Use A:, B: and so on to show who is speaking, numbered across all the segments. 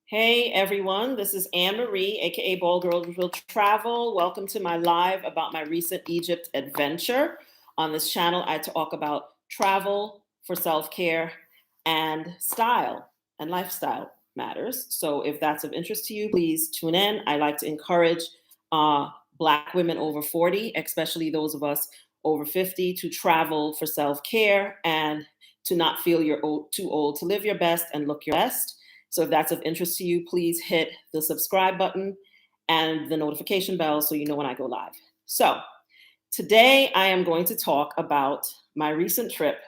A: Hey everyone, this is Anne Marie, aka Ball Girl Will Travel. Welcome to my live about my recent Egypt adventure. On this channel, I talk about travel for self care and style and lifestyle matters. So if that's of interest to you, please tune in. I like to encourage uh, Black women over 40, especially those of us over 50, to travel for self care and to not feel too old to live your best and look your best. So if that's of interest to you, please hit the subscribe button and the notification bell so you know when I go live. So today I am going to talk about my recent trip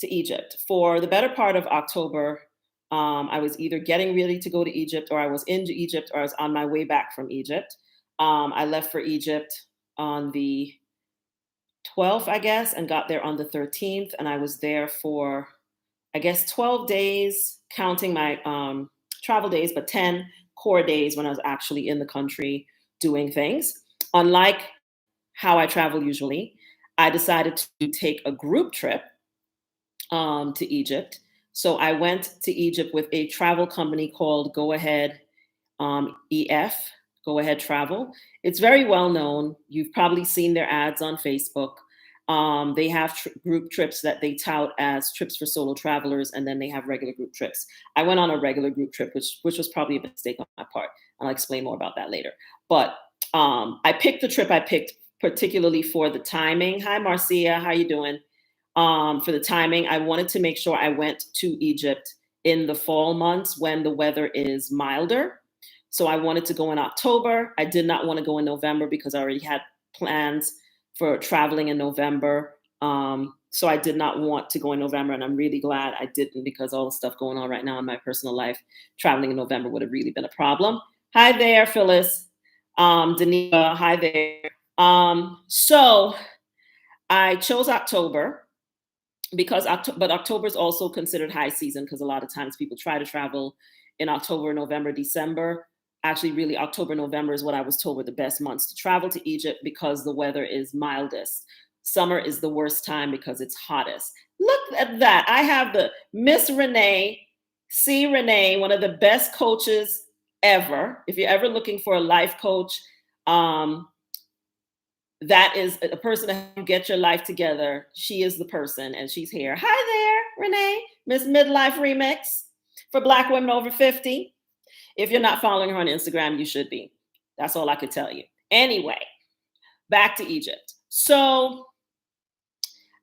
A: to Egypt. For the better part of October, I was either getting ready to go to Egypt, or I was in Egypt, or I was on my way back from Egypt. I left for Egypt on the 12th, I guess, and got there on the 13th. And I was there for, I guess, 12 days, counting my travel days, but 10 core days when I was actually in the country doing things. Unlike how I travel usually, I decided to take a group trip to Egypt. So I went to Egypt with a travel company called Go Ahead EF, Go Ahead Travel. It's very well known. You've probably seen their ads on Facebook. They have group trips that they tout as trips for solo travelers, and then they have regular group trips. I went on a regular group trip, which was probably a mistake on my part. I'll explain more about that later. But I picked the trip I picked particularly for the timing. Hi, Marcia, how you doing? For the timing, I wanted to make sure I went to Egypt in the fall months when the weather is milder. So I wanted to go in October. I did not want to go in November because I already had plans for traveling in November. So I did not want to go in November, and I'm really glad I didn't, because all the stuff going on right now in my personal life, traveling in November would have really been a problem. Hi there, Phyllis. Deneva, hi there. So I chose October because October is also considered high season, because a lot of times people try to travel in October, November, December. Actually, really, October, November is what I was told were the best months to travel to Egypt because the weather is mildest. Summer is the worst time because it's hottest. Look at that. I have the Miss Renee, C. Renee, one of the best coaches ever. If you're ever looking for a life coach, that is a person to get your life together. She is the person, and she's here. Hi there, Renee, Miss Midlife Remix for Black women over 50. If you're not following her on Instagram, you should be. That's all I could tell you. Anyway, back to Egypt. So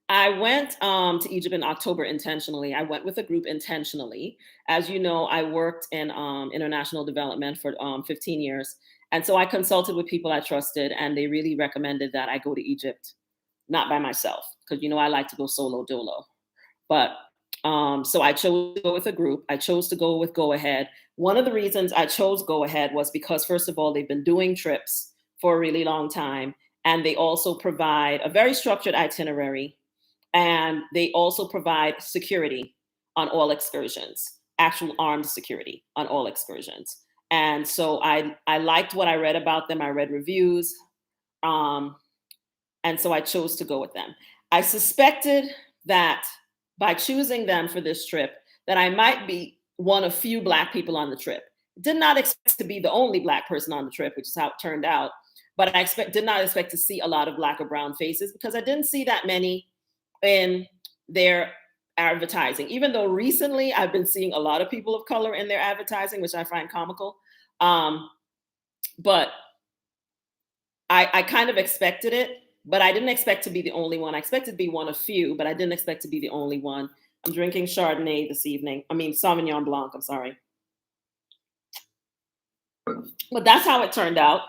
A: I went to Egypt in October intentionally. I went with a group intentionally. As you know, I worked in international development for 15 years. And so I consulted with people I trusted, and they really recommended that I go to Egypt, not by myself, because, I like to go solo dolo. But so I chose to go with a group. I chose to go with Go Ahead. One of the reasons I chose Go Ahead was because, first of all, they've been doing trips for a really long time. And they also provide a very structured itinerary. And they also provide security on all excursions, actual armed security on all excursions. And so I liked what I read about them. I read reviews. And so I chose to go with them. I suspected that by choosing them for this trip, that I might be one of few Black people on the trip. Did not expect to be the only Black person on the trip, which is how it turned out. But did not expect to see a lot of Black or brown faces, because I didn't see that many in their advertising. Even though recently I've been seeing a lot of people of color in their advertising, which I find comical. But I kind of expected it. But I didn't expect to be the only one. I expected to be one of few, but I didn't expect to be the only one. I'm drinking Chardonnay this evening. Sauvignon Blanc, I'm sorry. But that's how it turned out.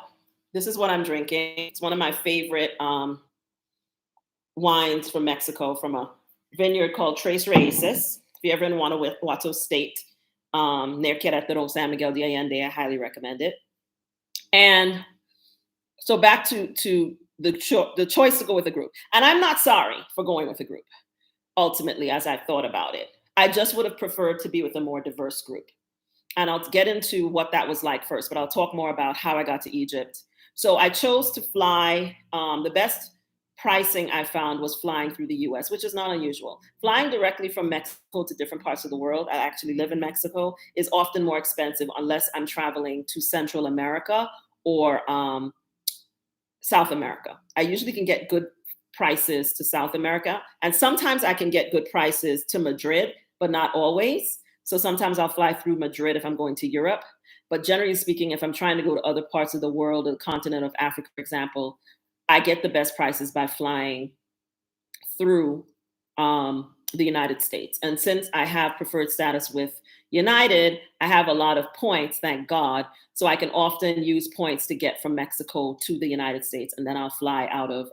A: This is what I'm drinking. It's one of my favorite wines from Mexico, from a vineyard called Tres Raíces. If you ever in Guanajuato State, near Querétaro, San Miguel de Allende, I highly recommend it. And so back to the choice to go with a group. And I'm not sorry for going with a group, ultimately, as I thought about it. I just would have preferred to be with a more diverse group. And I'll get into what that was like first, but I'll talk more about how I got to Egypt. So I chose to fly the best pricing I found was flying through the US, which is not unusual. Flying directly from Mexico to different parts of the world, I actually live in Mexico, is often more expensive unless I'm traveling to Central America or South America. I usually can get good prices to South America, and sometimes I can get good prices to Madrid, but not always. So sometimes I'll fly through Madrid if I'm going to Europe. But generally speaking, if I'm trying to go to other parts of the world, or the continent of Africa, for example, I get the best prices by flying through the United States. And since I have preferred status with United, I have a lot of points, thank God. So I can often use points to get from Mexico to the United States. And then I'll fly out of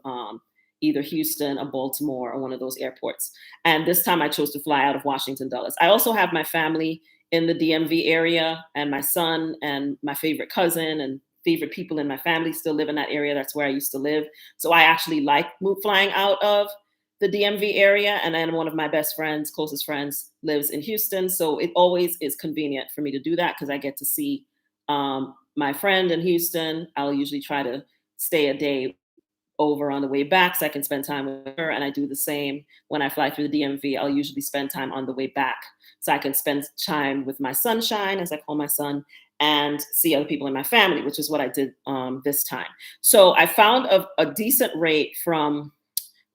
A: either Houston or Baltimore or one of those airports. And this time I chose to fly out of Washington Dulles. I also have my family in the DMV area, and my son and my favorite cousin and favorite people in my family still live in that area. That's where I used to live. So I actually like flying out of the DMV area. And then one of my best friends, closest friends, lives in Houston. So it always is convenient for me to do that because I get to see my friend in Houston. I'll usually try to stay a day over on the way back so I can spend time with her. And I do the same when I fly through the DMV. I'll usually spend time on the way back so I can spend time with my sunshine, as I call my son, and see other people in my family, which is what I did this time. So I found a decent rate from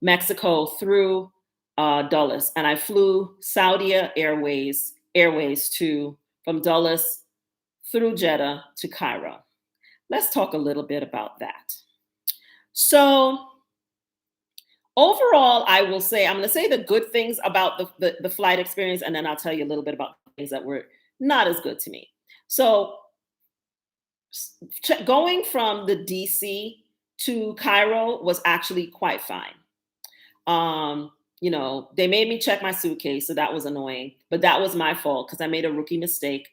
A: Mexico through Dulles, and I flew Saudi Airways from Dulles through Jeddah to Cairo. Let's talk a little bit about that. So overall, I will say, I'm going to say the good things about the flight experience, and then I'll tell you a little bit about things that were not as good to me. So going from the DC to Cairo was actually quite fine. They made me check my suitcase, so that was annoying, but that was my fault because I made a rookie mistake.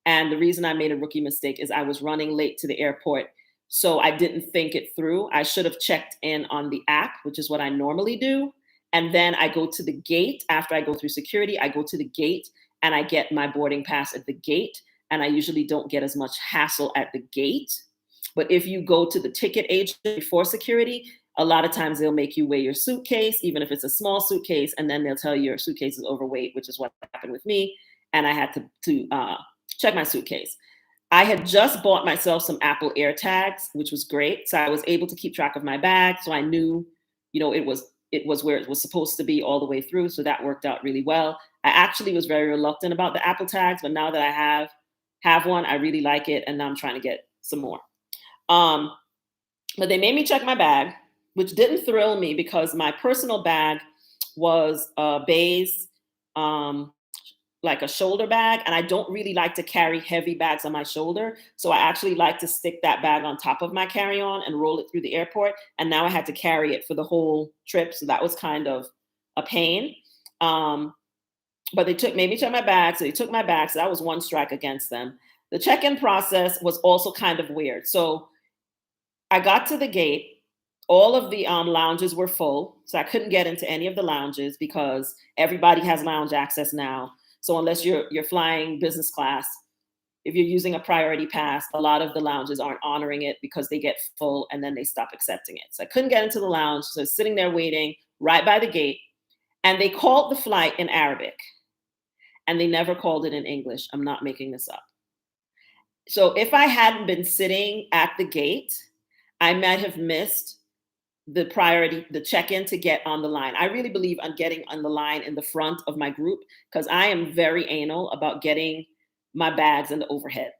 A: And the reason I made a rookie mistake is I was running late to the airport. So I didn't think it through. I should have checked in on the app, which is what I normally do. And then I go to the gate. After I go through security, I go to the gate and I get my boarding pass at the gate. And I usually don't get as much hassle at the gate. But if you go to the ticket agent before security, a lot of times they'll make you weigh your suitcase, even if it's a small suitcase, and then they'll tell you your suitcase is overweight, which is what happened with me. And I had to check my suitcase. I had just bought myself some Apple AirTags, which was great. So I was able to keep track of my bag. So I knew, it was where it was supposed to be all the way through. So that worked out really well. I actually was very reluctant about the Apple tags, but now that I have one, I really like it. And now I'm trying to get some more. But they made me check my bag, which didn't thrill me because my personal bag was beige, like a shoulder bag. And I don't really like to carry heavy bags on my shoulder. So I actually like to stick that bag on top of my carry-on and roll it through the airport. And now I had to carry it for the whole trip. So that was kind of a pain. But made me check my bag. So they took my bag. So that was one strike against them. The check-in process was also kind of weird. So I got to the gate. All of the lounges were full. So I couldn't get into any of the lounges because everybody has lounge access now. So unless you're flying business class, if you're using a priority pass, a lot of the lounges aren't honoring it because they get full and then they stop accepting it. So I couldn't get into the lounge. So I was sitting there waiting right by the gate. And they called the flight in Arabic. And they never called it in English. I'm not making this up. So if I hadn't been sitting at the gate, I might have missed the check-in to get on the line. I really believe on getting on the line in the front of my group because I am very anal about getting my bags in the overhead.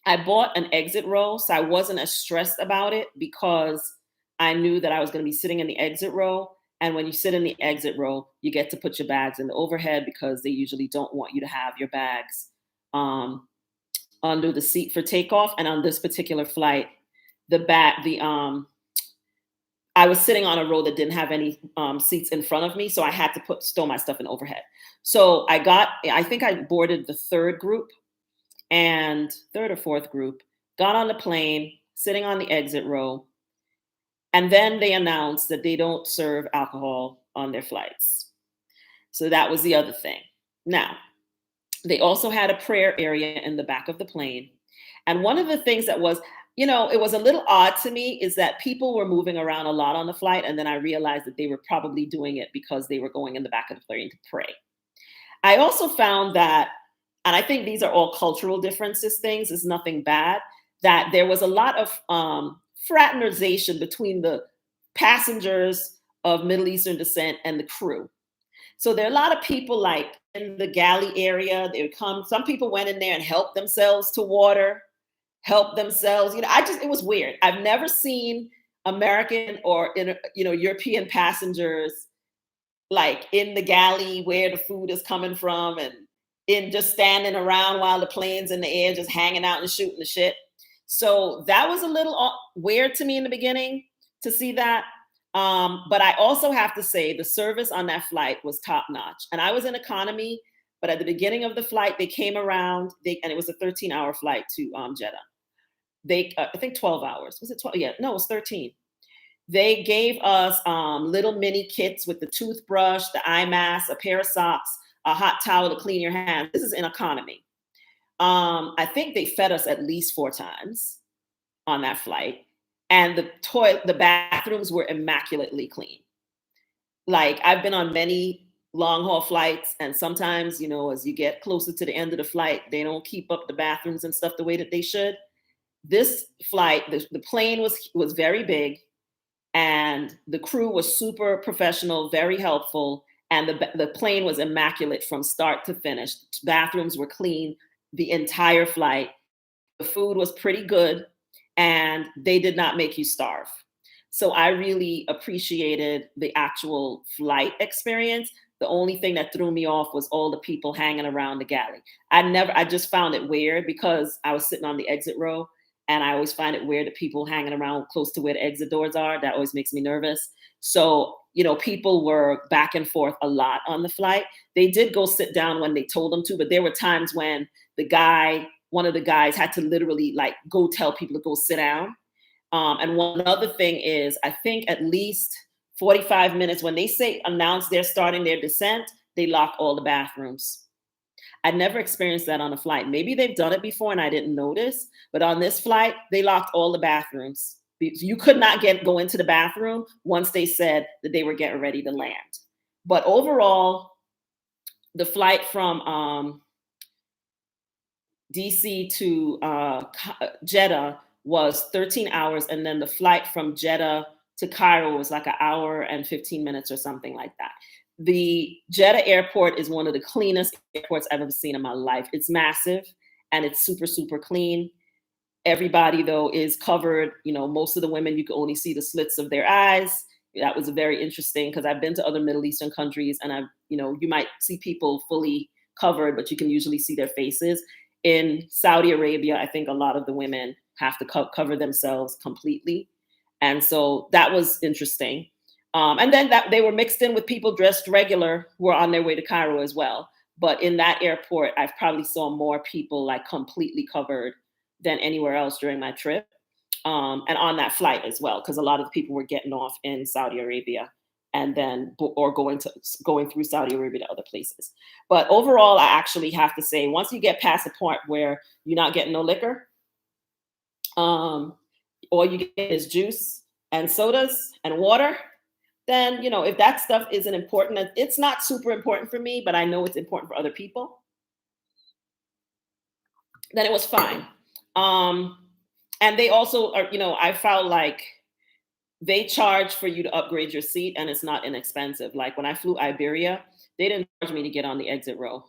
A: I bought an exit row, so I wasn't as stressed about it because I knew that I was going to be sitting in the exit row. And when you sit in the exit row, you get to put your bags in the overhead because they usually don't want you to have your bags under the seat for takeoff. And on this particular flight, I was sitting on a row that didn't have any seats in front of me, so I had to stow my stuff in overhead. So I think I boarded the third or fourth group, got on the plane, sitting on the exit row, and then they announced that they don't serve alcohol on their flights. So that was the other thing. Now, they also had a prayer area in the back of the plane. And one of the things that was, it was a little odd to me is that people were moving around a lot on the flight. And then I realized that they were probably doing it because they were going in the back of the plane to pray. I also found that, and I think these are all cultural differences things, is nothing bad, that there was a lot of fraternization between the passengers of Middle Eastern descent and the crew. So there are a lot of people like in the galley area. They would come. Some people went in there and helped themselves to water, helped themselves. It was weird. I've never seen American or European passengers like in the galley where the food is coming from and in just standing around while the plane's in the air, just hanging out and shooting the shit. So that was a little weird to me in the beginning to see that. But I also have to say the service on that flight was top notch. And I was in economy, but at the beginning of the flight, they came around, and it was a 13-hour flight to Jeddah. I think 12 hours. Was it 12? Yeah, no, it was 13. They gave us little mini kits with the toothbrush, the eye mask, a pair of socks, a hot towel to clean your hands. This is in economy. I think they fed us at least 4 times on that flight. And the bathrooms were immaculately clean. Like I've been on many long haul flights, and sometimes, as you get closer to the end of the flight, they don't keep up the bathrooms and stuff the way that they should. This flight, the plane was very big, and the crew was super professional, very helpful, and the plane was immaculate from start to finish. Bathrooms were clean the entire flight. The food was pretty good, and they did not make you starve. So I really appreciated the actual flight experience. The only thing that threw me off was all the people hanging around the galley. I just found it weird because I was sitting on the exit row, and I always find it weird that people hanging around close to where the exit doors are. That always makes me nervous. So, people were back and forth a lot on the flight. They did go sit down when they told them to, but there were times when one of the guys had to literally like go tell people to go sit down. And one other thing is, I think at least 45 minutes when they announce they're starting their descent, they lock all the bathrooms. I never experienced that on a flight. Maybe they've done it before and I didn't notice, but on this flight, they locked all the bathrooms. You could not go into the bathroom once they said that they were getting ready to land. But overall, the flight from DC to Jeddah was 13 hours. And then the flight from Jeddah to Cairo was like an hour and 15 minutes or something like that. The Jeddah airport is one of the cleanest airports I've ever seen in my life. It's massive and it's super, super clean. Everybody, though, is covered. Most of the women, you can only see the slits of their eyes. That was very interesting because I've been to other Middle Eastern countries and you might see people fully covered, but you can usually see their faces. In Saudi Arabia, I think a lot of the women have to cover themselves completely. And so that was interesting. And then that they were mixed in with people dressed regular who were on their way to Cairo as well. But in that airport, I've probably saw more people like completely covered than anywhere else during my trip. And on that flight as well, because a lot of the people were getting off in Saudi Arabia and then or going through Saudi Arabia to other places. But overall, I actually have to say, once you get past the point where you're not getting no liquor, all you get is juice and sodas and water, then, if that stuff isn't important, it's not super important for me, but I know it's important for other people, then it was fine. And they also are, I felt like they charge for you to upgrade your seat and it's not inexpensive. Like when I flew Iberia, they didn't charge me to get on the exit row.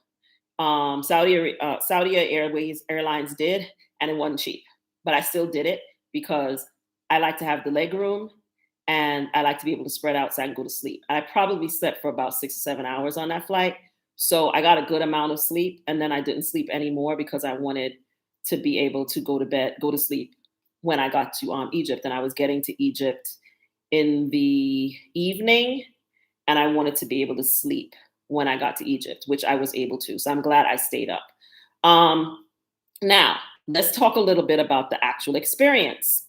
A: Saudi Airlines did, and it wasn't cheap, but I still did it because I like to have the leg room and I like to be able to spread out so I can go to sleep. I probably slept for about 6 or 7 hours on that flight. So I got a good amount of sleep, and then I didn't sleep anymore because I wanted to be able to go to sleep when I got to Egypt. And I was getting to Egypt in the evening, and I wanted to be able to sleep when I got to Egypt, which I was able to. So I'm glad I stayed up. Now, let's talk a little bit about the actual experience.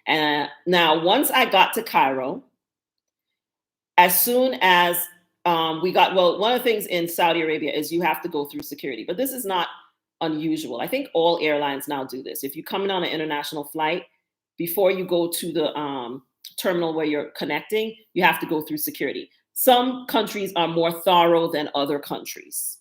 A: Now, once I got to Cairo, as soon as one of the things in Saudi Arabia is you have to go through security, but this is not unusual. I think all airlines now do this. If you come in on an international flight, before you go to the terminal where you're connecting, you have to go through security. Some countries are more thorough than other countries.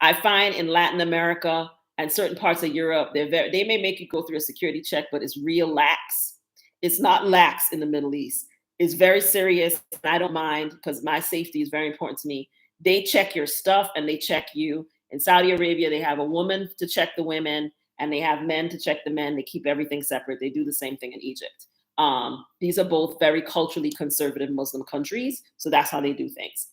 A: I find in Latin America and certain parts of Europe, they may make you go through a security check, but it's real lax. It's not lax in the Middle East. It's very serious. And I don't mind because my safety is very important to me. They check your stuff and they check you. In Saudi Arabia, they have a woman to check the women and they have men to check the men. They keep everything separate. They do the same thing in Egypt. These are both very culturally conservative Muslim countries. So that's how they do things.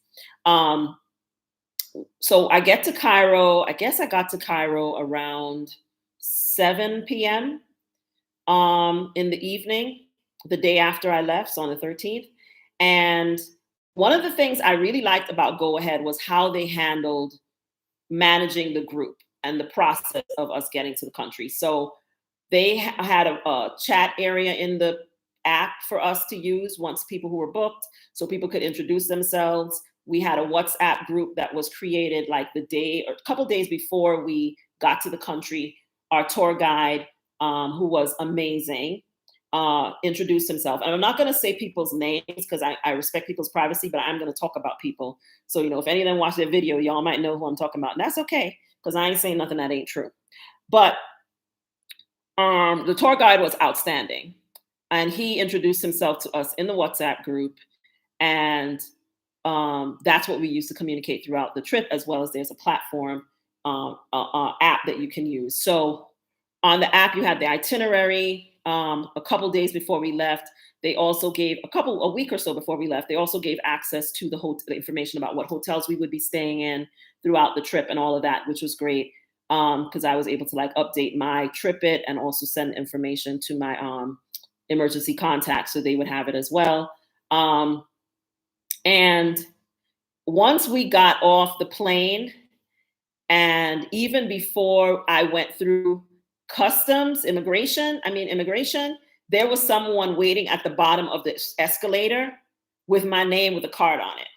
A: So I get to Cairo. I guess I got to Cairo around 7 p.m. In the evening, the day after I left, so on the 13th. And one of the things I really liked about Go Ahead was how they handled managing the group and the process of us getting to the country. So they had a chat area in the app for us to use once people who were booked, so people could introduce themselves. We had a WhatsApp group that was created like the day or a couple days before we got to the country. Our tour guide, who was amazing, introduced himself. And I'm not going to say people's names because I respect people's privacy, but I'm going to talk about people. So, if any of them watch their video, y'all might know who I'm talking about. And that's okay because I ain't saying nothing that ain't true. But the tour guide was outstanding. And he introduced himself to us in the WhatsApp group. And that's what we use to communicate throughout the trip, as well as there's a platform app that you can use. So on the app, you had the itinerary. A couple days before we left, they also gave a week or so before we left, they also gave access to the information about what hotels we would be staying in throughout the trip and all of that, which was great because I was able to update my TripIt and also send information to my emergency contacts so they would have it as well. And once we got off the plane, and even before I went through immigration, there was someone waiting at the bottom of the escalator with my name with a card on it.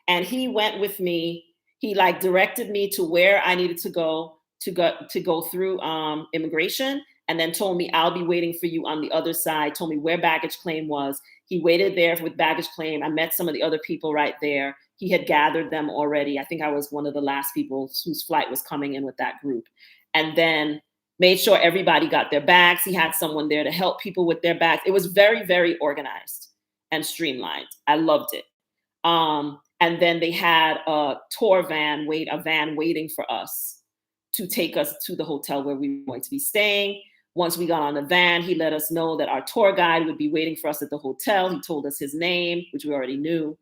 A: And he went with me. He directed me to where I needed to go through immigration, and then told me, I'll be waiting for you on the other side, told me where baggage claim was. He waited there with baggage claim. I met some of the other people right there. He had gathered them already. I think I was one of the last people whose flight was coming in with that group. And then made sure everybody got their bags. He had someone there to help people with their bags. It was very, very organized and streamlined. I loved it. And then they had a van waiting for us to take us to the hotel where we were going to be staying. Once we got on the van, he let us know that our tour guide would be waiting for us at the hotel. He told us his name, which we already knew.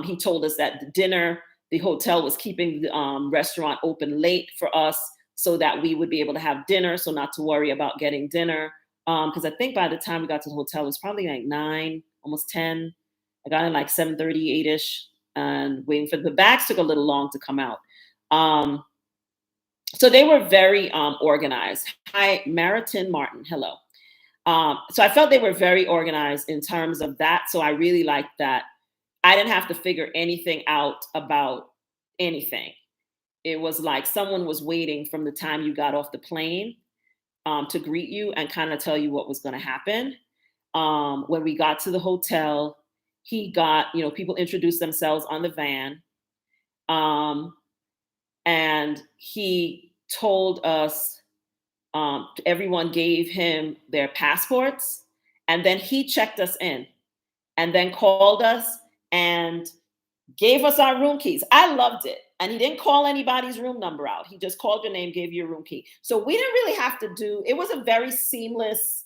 A: He told us that the hotel was keeping the restaurant open late for us so that we would be able to have dinner, so not to worry about getting dinner. Because I think by the time we got to the hotel, it was probably 9, almost 10. I got in 7:30, 8-ish, and waiting for the bags took a little long to come out. So they were very organized. Hi, Maritin Martin, hello. So I felt they were very organized in terms of that. So I really liked that. I didn't have to figure anything out about anything. It was like someone was waiting from the time you got off the plane to greet you and kind of tell you what was going to happen. When we got to the hotel, people introduced themselves on the van. And he told us, everyone gave him their passports, and then he checked us in and then called us and gave us our room keys. I loved it. And he didn't call anybody's room number out. He just called your name, gave you a room key. So we didn't really have to it was a very seamless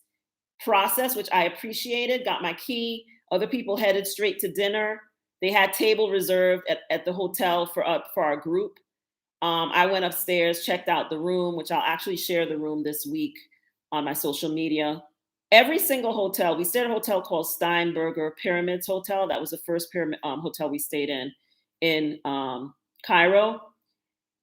A: process, which I appreciated. Got my key. Other people headed straight to dinner. They had table reserved at the hotel for our group. I went upstairs, checked out the room, which I'll actually share the room this week on my social media. Every single hotel, we stayed at a hotel called Steinberger Pyramids Hotel. That was the first pyramid hotel we stayed in Cairo.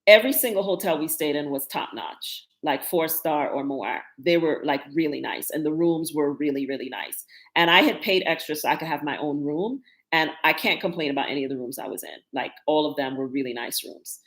A: Every single hotel we stayed in was top notch, 4-star or more. They were really nice, and the rooms were really, really nice. And I had paid extra so I could have my own room, and I can't complain about any of the rooms I was in. All of them were really nice rooms.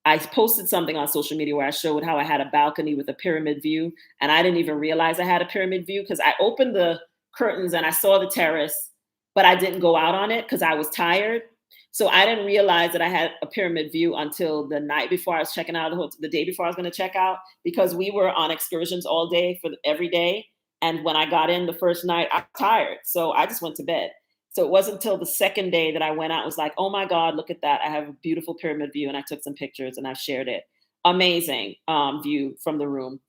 A: I posted something on social media where I showed how I had a balcony with a pyramid view, and I didn't even realize I had a pyramid view because I opened the curtains and I saw the terrace, but I didn't go out on it because I was tired. So I didn't realize that I had a pyramid view until the night before I was checking out of the hotel, the day before I was going to check out, because we were on excursions all day for every day. And when I got in the first night, I was tired, so I just went to bed. So it wasn't until the second day that I went out and was like, oh my God, look at that. I have a beautiful pyramid view. And I took some pictures and I shared it. Amazing view from the room.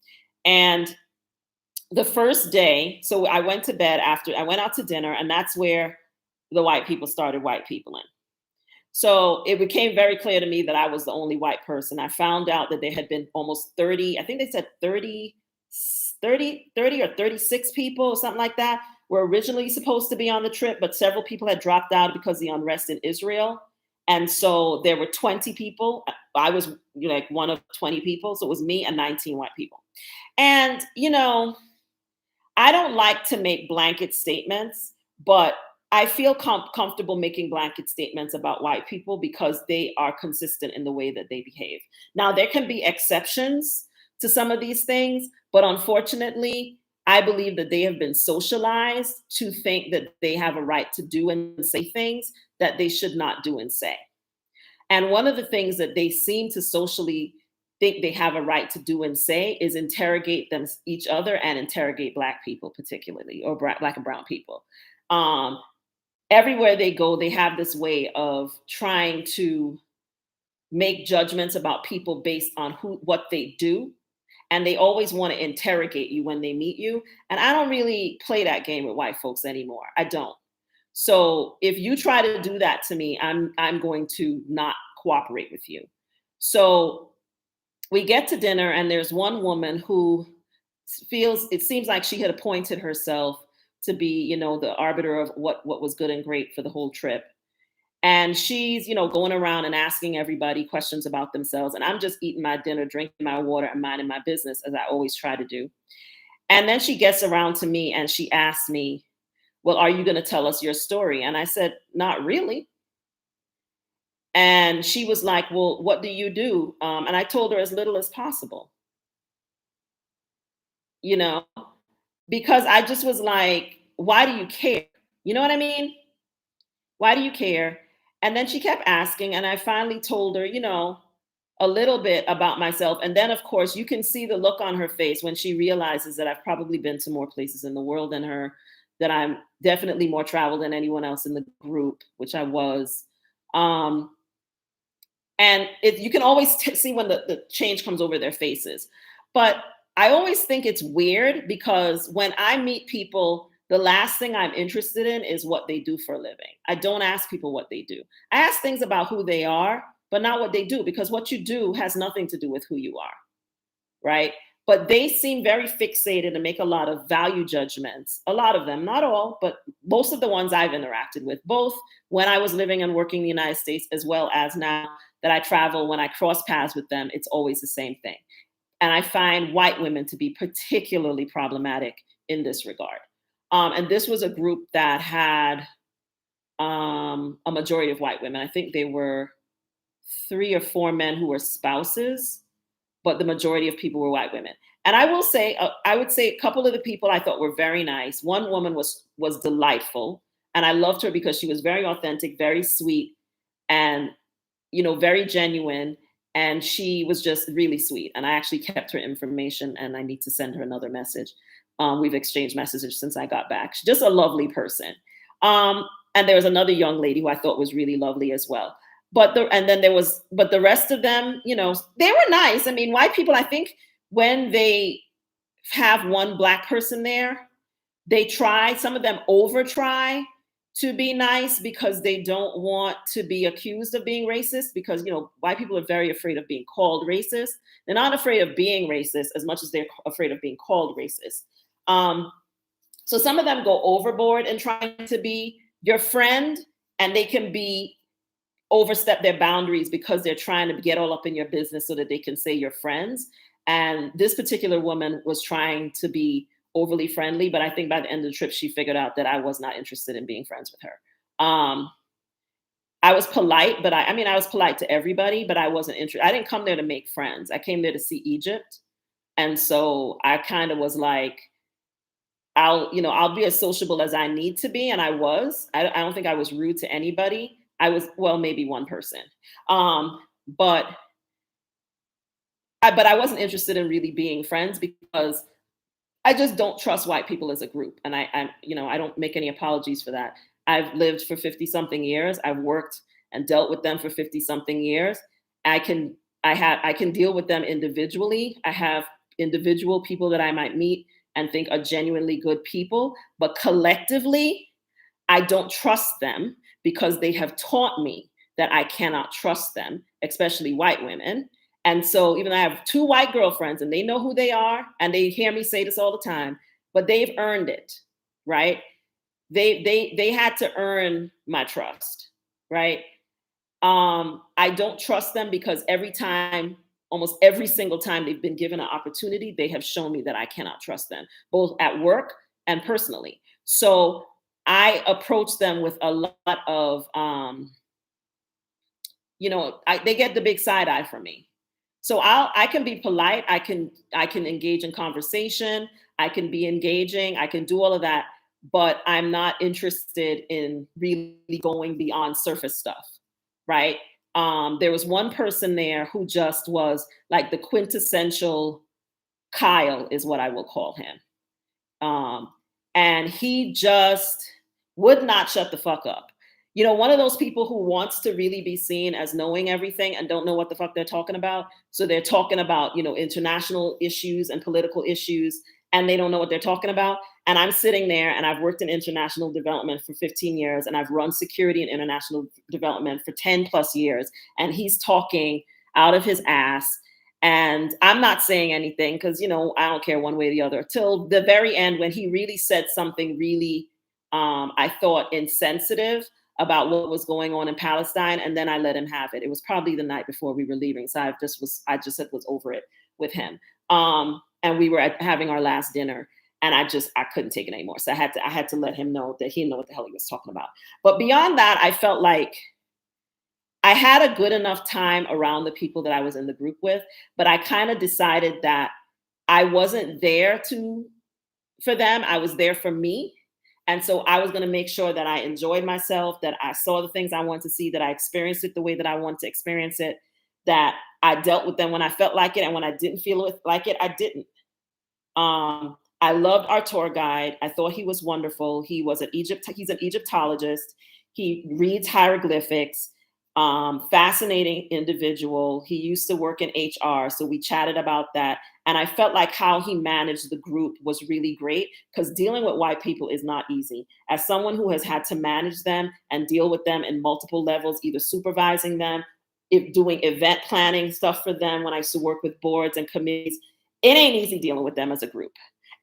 A: And the first day, so I went to bed after I went out to dinner, and that's where the white people started white peopling. So it became very clear to me that I was the only white person. I found out that there had been almost 30, I think they said 30 or 36 people or something like that were originally supposed to be on the trip, but several people had dropped out because of the unrest in Israel. And so there were 20 people. I was like one of 20 people. So it was me and 19 white people. And, I don't like to make blanket statements, but I feel comfortable making blanket statements about white people because they are consistent in the way that they behave. Now, there can be exceptions to some of these things, but unfortunately, I believe that they have been socialized to think that they have a right to do and say things that they should not do and say. And one of the things that they seem to socially think they have a right to do and say is interrogate each other and interrogate Black people particularly, or Black and brown people. Everywhere they go, they have this way of trying to make judgments about people based on what they do. And they always want to interrogate you when they meet you. And I don't really play that game with white folks anymore. I don't. So if you try to do that to me, I'm going to not cooperate with you. So we get to dinner, and there's one woman who it seems like she had appointed herself to be, the arbiter of what was good and great for the whole trip. And she's, going around and asking everybody questions about themselves. And I'm just eating my dinner, drinking my water, and minding my business, as I always try to do. And then she gets around to me and she asks me, well, are you going to tell us your story? And I said, not really. And she was like, well, what do you do? And I told her as little as possible, because I just was like, why do you care? You know what I mean? Why do you care? And then she kept asking, and I finally told her, a little bit about myself. And then, of course, you can see the look on her face when she realizes that I've probably been to more places in the world than her, that I'm definitely more traveled than anyone else in the group, which I was. And you can always see when the change comes over their faces. But I always think it's weird because when I meet people, the last thing I'm interested in is what they do for a living. I don't ask people what they do. I ask things about who they are, but not what they do, because what you do has nothing to do with who you are, right? But they seem very fixated and make a lot of value judgments. A lot of them, not all, but most of the ones I've interacted with, both when I was living and working in the United States, as well as now that I travel, when I cross paths with them, it's always the same thing. And I find white women to be particularly problematic in this regard. And this was a group that had a majority of white women. I think they were 3 or 4 men who were spouses, but the majority of people were white women. And I will say, I would say a couple of the people I thought were very nice. One woman was delightful, and I loved her because she was very authentic, very sweet, and very genuine. And she was just really sweet. And I actually kept her information, and I need to send her another message. We've exchanged messages since I got back. She's just a lovely person. And there was another young lady who I thought was really lovely as well. But the rest of them, they were nice. I mean, white people, I think when they have one Black person there, some of them over try to be nice because they don't want to be accused of being racist, because, white people are very afraid of being called racist. They're not afraid of being racist as much as they're afraid of being called racist. So some of them go overboard in trying to be your friend, and they can overstep their boundaries because they're trying to get all up in your business so that they can say you're friends. And this particular woman was trying to be overly friendly, but I think by the end of the trip, she figured out that I was not interested in being friends with her. I was polite, but I mean, I was polite to everybody, but I wasn't interested. I didn't come there to make friends. I came there to see Egypt. And so I kind of was like, I'll be as sociable as I need to be. And I was. I don't think I was rude to anybody. I was, well, maybe one person. Um, but but I wasn't interested in really being friends because I just don't trust white people as a group, and I don't make any apologies for that. I've lived for 50 something years. I've worked and dealt with them for 50 something years. I can I can deal with them individually. I have individual people that I might meet and think are genuinely good people, but collectively, I don't trust them because they have taught me that I cannot trust them, especially white women. And so, even though I have two white girlfriends and they know who they are, and they hear me say this all the time, but they've earned it, right? They had to earn my trust, right? I don't trust them because every time, almost every single time they've been given an opportunity, they have shown me that I cannot trust them, both at work and personally. So I approach them with a lot of, they get the big side eye from me. So I can be polite. I can engage in conversation. I can be engaging. I can do all of that, but I'm not interested in really going beyond surface stuff, right? There was one person there who just was like the quintessential Kyle, is what I will call him. Um, and he just would not shut the fuck up. One of those people who wants to really be seen as knowing everything and don't know what the fuck they're talking about. So they're talking about, international issues and political issues, and they don't know what they're talking about. And I'm sitting there and I've worked in international development for 15 years and I've run security and international development for 10 plus years. And he's talking out of his ass, and I'm not saying anything because, I don't care one way or the other till the very end when he really said something really, I thought, insensitive about what was going on in Palestine. And then I let him have it. It was probably the night before we were leaving. So I just said was over it with him. And we were having our last dinner and I couldn't take it anymore. So I had to let him know that he didn't know what the hell he was talking about. But beyond that, I felt like I had a good enough time around the people that I was in the group with, but I kind of decided that I wasn't there for them. I was there for me. And so I was going to make sure that I enjoyed myself, that I saw the things I wanted to see, that I experienced it the way that I wanted to experience it, that I dealt with them when I felt like it. And when I didn't feel like it, I didn't. I loved our tour guide. I thought he was wonderful. He's an Egyptologist. He reads hieroglyphics. Fascinating individual. He used to work in HR, so we chatted about that. And I felt like how he managed the group was really great because dealing with white people is not easy. As someone who has had to manage them and deal with them in multiple levels, either supervising them, doing event planning stuff for them when I used to work with boards and committees, it ain't easy dealing with them as a group,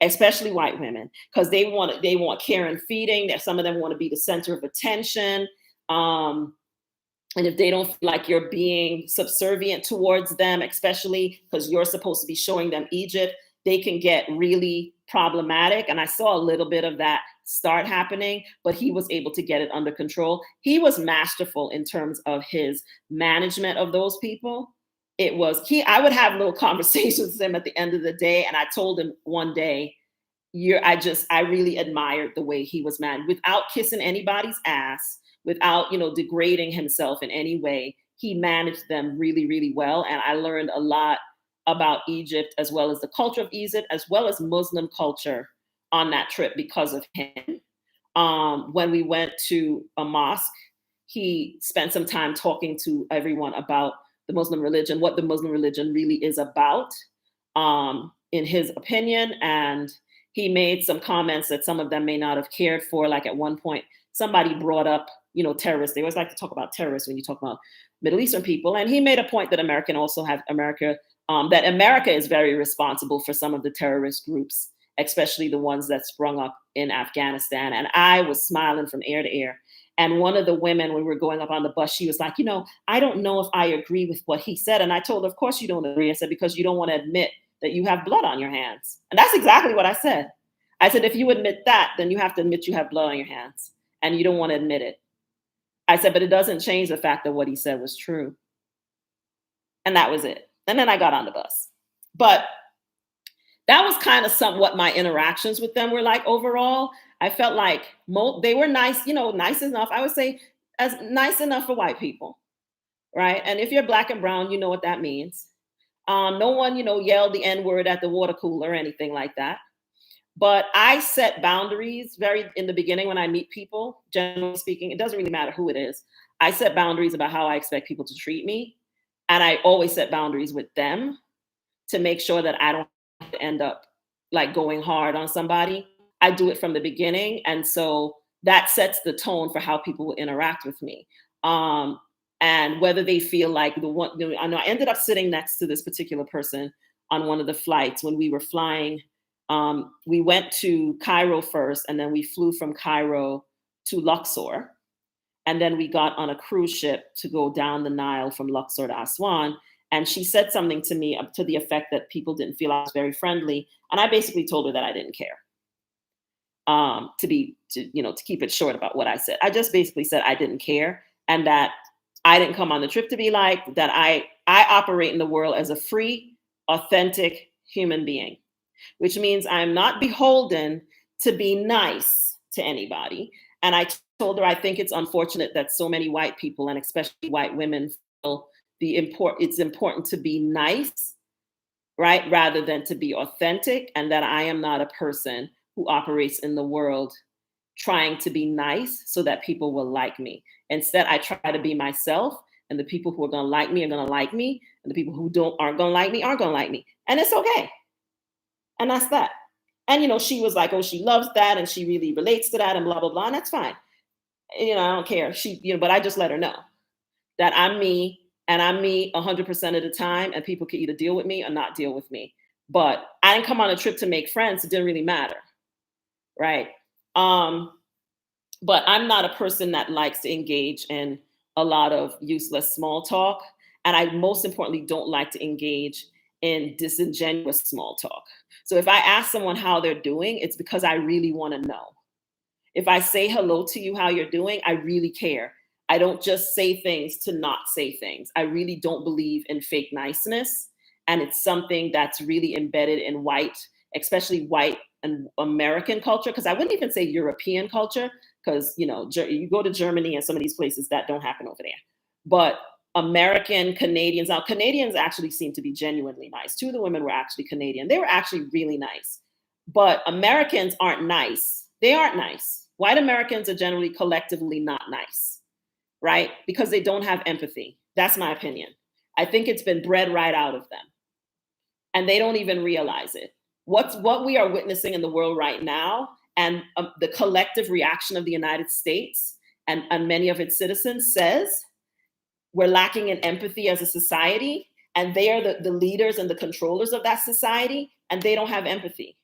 A: especially white women, because they want care and feeding. Some of them want to be the center of attention. And if they don't feel like you're being subservient towards them, especially because you're supposed to be showing them Egypt, they can get really problematic. And I saw a little bit of that start happening, but he was able to get it under control. He was masterful in terms of his management of those people. I would have little conversations with him at the end of the day. And I told him one day, I really admired the way he was managed without kissing anybody's ass, without, degrading himself in any way. He managed them really, really well. And I learned a lot about Egypt, as well as the culture of Egypt, as well as Muslim culture on that trip because of him. When we went to a mosque, he spent some time talking to everyone about the Muslim religion, what the Muslim religion really is about, in his opinion. And he made some comments that some of them may not have cared for. Like at one point, somebody brought up, terrorists. They always like to talk about terrorists when you talk about Middle Eastern people. And he made a point that that America is very responsible for some of the terrorist groups, especially the ones that sprung up in Afghanistan. And I was smiling from ear to ear. And one of the women, when we were going up on the bus, she was like, I don't know if I agree with what he said. And I told her, of course you don't agree. I said, because you don't want to admit that you have blood on your hands. And that's exactly what I said. I said, if you admit that, then you have to admit you have blood on your hands. And you don't want to admit it. I said, but it doesn't change the fact that what he said was true. And that was it. And then I got on the bus. But that was kind of what my interactions with them were like overall. I felt like they were nice, nice enough. I would say as nice enough for white people, right? And if you're black and brown, you know what that means. No one, yelled the N word at the water cooler or anything like that. But I set boundaries very in the beginning when I meet people, generally speaking. It doesn't really matter who it is. I set boundaries about how I expect people to treat me. And I always set boundaries with them to make sure that I don't end up like going hard on somebody. I do it from the beginning. And so that sets the tone for how people will interact with me. And whether they feel like I know I ended up sitting next to this particular person on one of the flights when we were flying. We went to Cairo first, and then we flew from Cairo to Luxor. And then we got on a cruise ship to go down the Nile from Luxor to Aswan. And she said something to me to the effect that people didn't feel I was very friendly. And I basically told her that I didn't care. To keep it short about what I said. I just basically said I didn't care, and that I didn't come on the trip to be like that. I operate in the world as a free, authentic human being, which means I'm not beholden to be nice to anybody. And I told her I think it's unfortunate that so many white people, and especially white women, feel it's important to be nice, right, rather than to be authentic, and that I am not a person who operates in the world trying to be nice so that people will like me. Instead, I try to be myself, and the people who are going to like me are going to like me, and the people who aren't going to like me aren't going to like me, and it's okay. And that's that. And she was like, oh, she loves that, and she really relates to that, and blah blah blah, and that's fine. I don't care. But I just let her know that I'm me, and I'm me 100% of the time, and people can either deal with me or not deal with me. But I didn't come on a trip to make friends. It didn't really matter, right? But I'm not a person that likes to engage in a lot of useless small talk. And I most importantly don't like to engage in disingenuous small talk. So if I ask someone how they're doing, it's because I really want to know. If I say hello to you, how you're doing, I really care. I don't just say things to not say things. I really don't believe in fake niceness. And it's something that's really embedded in white, especially white and American culture, because I wouldn't even say European culture, because you go to Germany and some of these places that don't happen over there. But American Canadians, now Canadians actually seem to be genuinely nice. Two of the women were actually Canadian. They were actually really nice. But Americans aren't nice. They aren't nice. White Americans are generally collectively not nice, right? Because they don't have empathy. That's my opinion. I think it's been bred right out of them. And they don't even realize it. What we are witnessing in the world right now, and the collective reaction of the United States and many of its citizens, says we're lacking in empathy as a society, and they are the leaders and the controllers of that society, and they don't have empathy.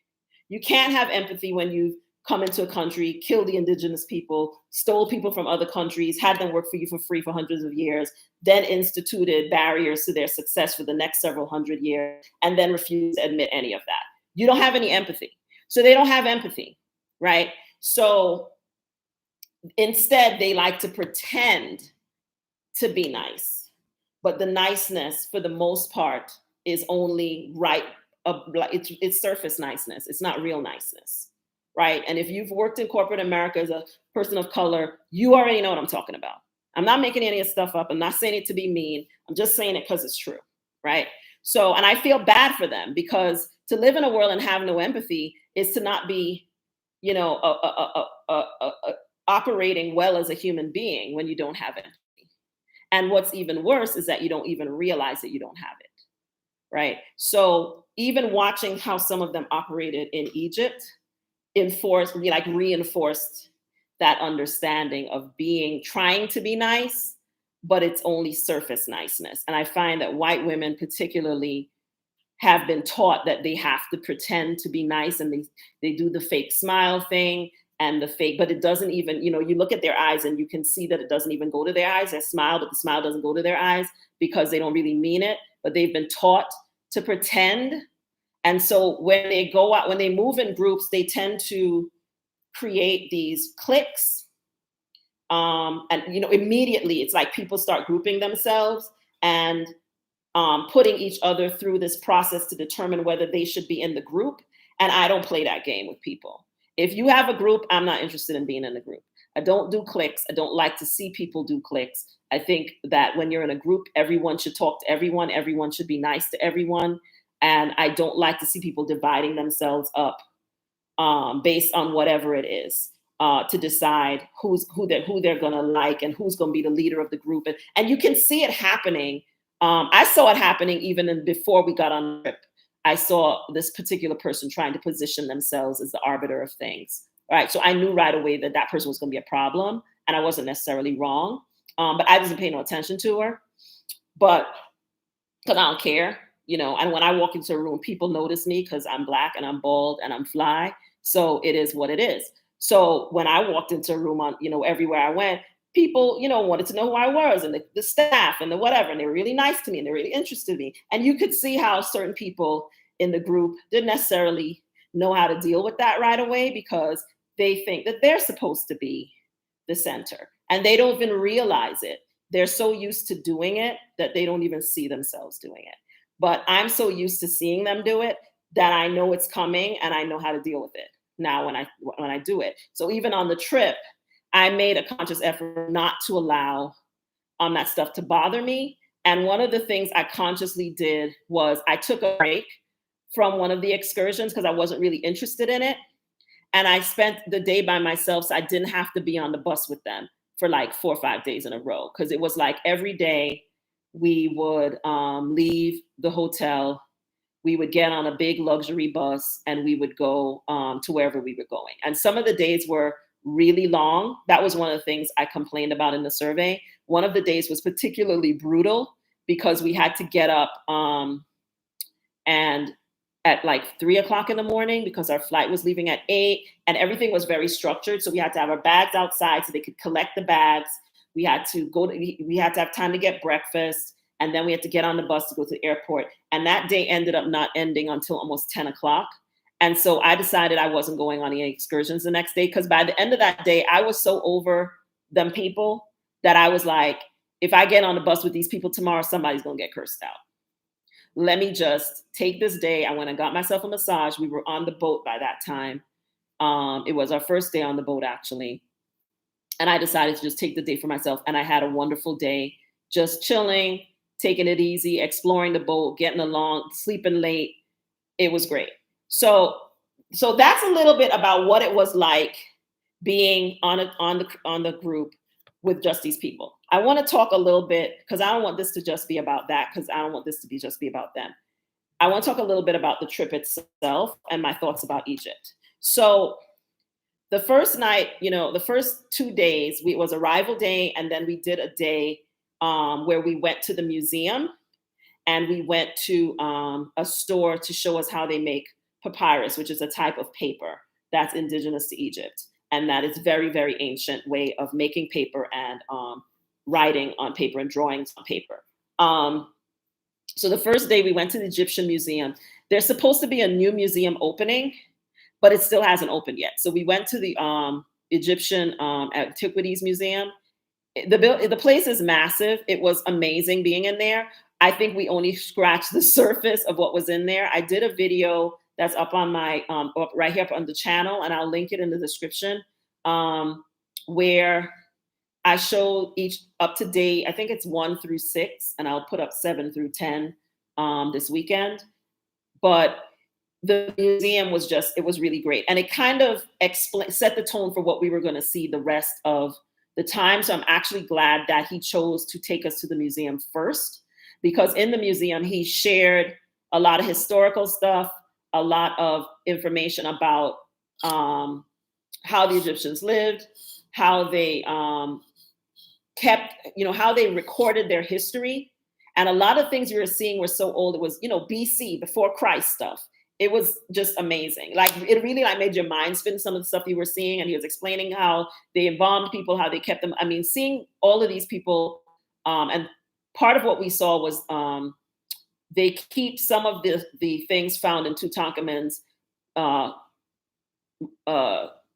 A: You can't have empathy when you've come into a country, killed the indigenous people, stole people from other countries, had them work for you for free for hundreds of years, then instituted barriers to their success for the next several hundred years, and then refused to admit any of that. You don't have any empathy. So they don't have empathy, right? So instead, they like to pretend to be nice. But the niceness, for the most part, is only right. It's surface niceness. It's not real niceness, right? And if you've worked in corporate America as a person of color, you already know what I'm talking about. I'm not making any of this stuff up. I'm not saying it to be mean. I'm just saying it because it's true, right? So, and I feel bad for them, because to live in a world and have no empathy is to not be, operating well as a human being when you don't have empathy. And what's even worse is that you don't even realize that you don't have it, right? So even watching how some of them operated in Egypt reinforced that understanding of trying to be nice, but it's only surface niceness. And I find that white women particularly have been taught that they have to pretend to be nice, and they do the fake smile thing and but it doesn't even, you look at their eyes and you can see that it doesn't even go to their eyes. They smile, but the smile doesn't go to their eyes because they don't really mean it, but they've been taught to pretend. And so when they go out, when they move in groups, they tend to create these cliques And immediately it's like people start grouping themselves and putting each other through this process to determine whether they should be in the group. And I don't play that game with people. If you have a group, I'm not interested in being in a group. I don't do cliques. I don't like to see people do cliques. I think that when you're in a group, everyone should talk to everyone. Everyone should be nice to everyone. And I don't like to see people dividing themselves up based on whatever it is, to decide who they're gonna like and who's gonna be the leader of the group. And you can see it happening. I saw it happening even before we got on the trip. I saw this particular person trying to position themselves as the arbiter of things. Right. So I knew right away that that person was going to be a problem, and I wasn't necessarily wrong. But I wasn't paying no attention to her. But because I don't care, and when I walk into a room, people notice me because I'm Black and I'm bald and I'm fly. So it is what it is. So when I walked into a room everywhere I went, people, wanted to know who I was, and the staff and the whatever. And they were really nice to me and they really interested in me. And you could see how certain people in the group didn't necessarily know how to deal with that right away, because they think that they're supposed to be the center and they don't even realize it. They're so used to doing it that they don't even see themselves doing it. But I'm so used to seeing them do it that I know it's coming and I know how to deal with it now when I do it. So even on the trip, I made a conscious effort not to allow that stuff to bother me. And one of the things I consciously did was I took a break from one of the excursions because I wasn't really interested in it. And I spent the day by myself, so I didn't have to be on the bus with them for like 4 or 5 days in a row. Because it was like every day we would leave the hotel, we would get on a big luxury bus, and we would go to wherever we were going. And some of the days were really long. That was one of the things I complained about in the survey. One of the days was particularly brutal because we had to get up and at like 3 o'clock in the morning because our flight was leaving at 8, and everything was very structured. So we had to have our bags outside so they could collect the bags. We had to have time to get breakfast. And then we had to get on the bus to go to the airport. And that day ended up not ending until almost 10 o'clock. And so I decided I wasn't going on any excursions the next day, because by the end of that day, I was so over them people that I was like, if I get on the bus with these people tomorrow, somebody's going to get cursed out. Let me just take this day. I went and got myself a massage. We were on the boat by that time. It was our first day on the boat, actually. And I decided to just take the day for myself. And I had a wonderful day, just chilling, taking it easy, exploring the boat, getting along, sleeping late. It was great. So that's a little bit about what it was like being on the group with just these people. I want to talk a little bit, because I don't want this to just be about that, because I don't want this to just be about them. I want to talk a little bit about the trip itself and my thoughts about Egypt. So the first night, the first 2 days, it was arrival day, and then we did a day where we went to the museum, and we went to a store to show us how they make papyrus, which is a type of paper that's indigenous to Egypt. And that is very, very ancient way of making paper and writing on paper and drawings on paper. So the first day we went to the Egyptian museum. There's supposed to be a new museum opening, but it still hasn't opened yet. So we went to the Egyptian Antiquities Museum. The place is massive. It was amazing being in there. I think we only scratched the surface of what was in there. I did a video that's up on my right here up on the channel, and I'll link it in the description, where I showed each up to date. I think it's 1 through 6, and I'll put up 7 through 10 this weekend. But the museum was it was really great, and it kind of set the tone for what we were going to see the rest of the time. So I'm actually glad that he chose to take us to the museum first, because in the museum he shared a lot of historical stuff, a lot of information about how the Egyptians lived, how they kept, how they recorded their history. And a lot of things we were seeing were so old. It was, BC, before Christ stuff. It was just amazing. Like, it really made your mind spin, some of the stuff you were seeing. And he was explaining how they embalmed people, how they kept them. I mean, seeing all of these people, and part of what we saw was they keep some of the things found in Tutankhamun's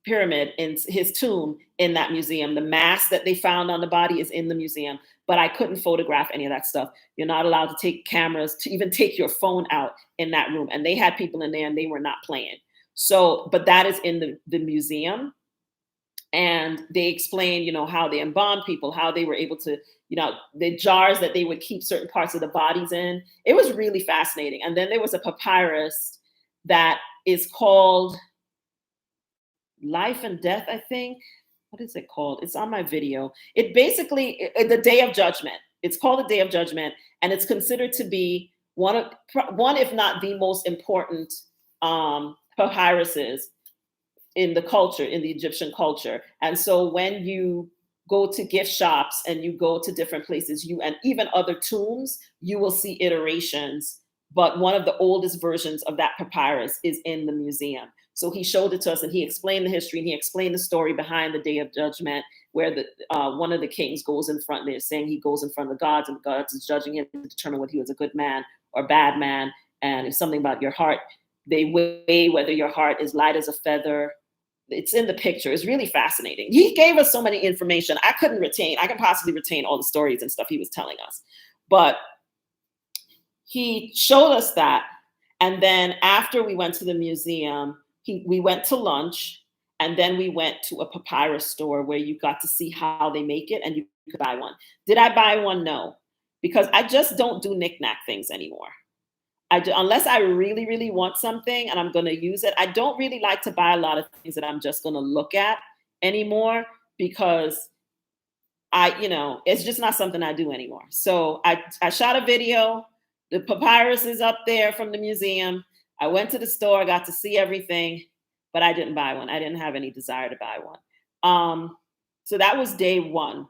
A: pyramid in his tomb in that museum. The mask that they found on the body is in the museum, but I couldn't photograph any of that stuff. You're not allowed to take cameras, to even take your phone out in that room. And they had people in there and they were not playing. So, but that is in the museum. And they explained, how they embalmed people, how they were able to, the jars that they would keep certain parts of the bodies in. It was really fascinating. And then there was a papyrus that is called Life and Death, I think. What is it called? It's on my video. It basically, the Day of Judgment. It's called the Day of Judgment, and it's considered to be one, if not the most important papyruses in the culture, in the Egyptian culture. And so when you go to gift shops and you go to different places, and even other tombs, you will see iterations. But one of the oldest versions of that papyrus is in the museum. So he showed it to us and he explained the history and he explained the story behind the Day of Judgment, where one of the kings goes in front. They're saying he goes in front of the gods and the gods is judging him to determine whether he was a good man or bad man. And it's something about your heart. They weigh whether your heart is light as a feather. It's in the picture. It's really fascinating. He gave us so many information. I can possibly retain all the stories and stuff he was telling us. But he showed us that. And then after we went to the museum, we went to lunch, and then we went to a papyrus store where you got to see how they make it and you could buy one. Did I buy one? No, because I just don't do knick-knack things anymore. Unless I really, really want something and I'm going to use it. I don't really like to buy a lot of things that I'm just going to look at anymore, because it's just not something I do anymore. So I shot a video. The papyrus is up there from the museum. I went to the store, got to see everything, but I didn't buy one. I didn't have any desire to buy one. So that was day one.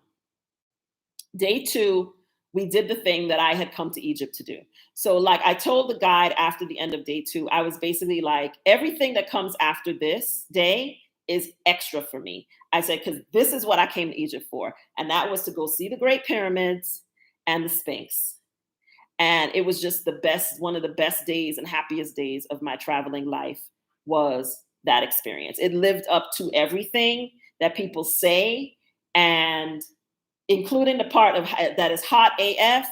A: Day two, we did the thing that I had come to Egypt to do. So like I told the guide after the end of day two, I was basically like, everything that comes after this day is extra for me. I said, because this is what I came to Egypt for. And that was to go see the Great Pyramids and the Sphinx. And it was just one of the best days and happiest days of my traveling life was that experience. It lived up to everything that people say, and including the part of that is hot AF,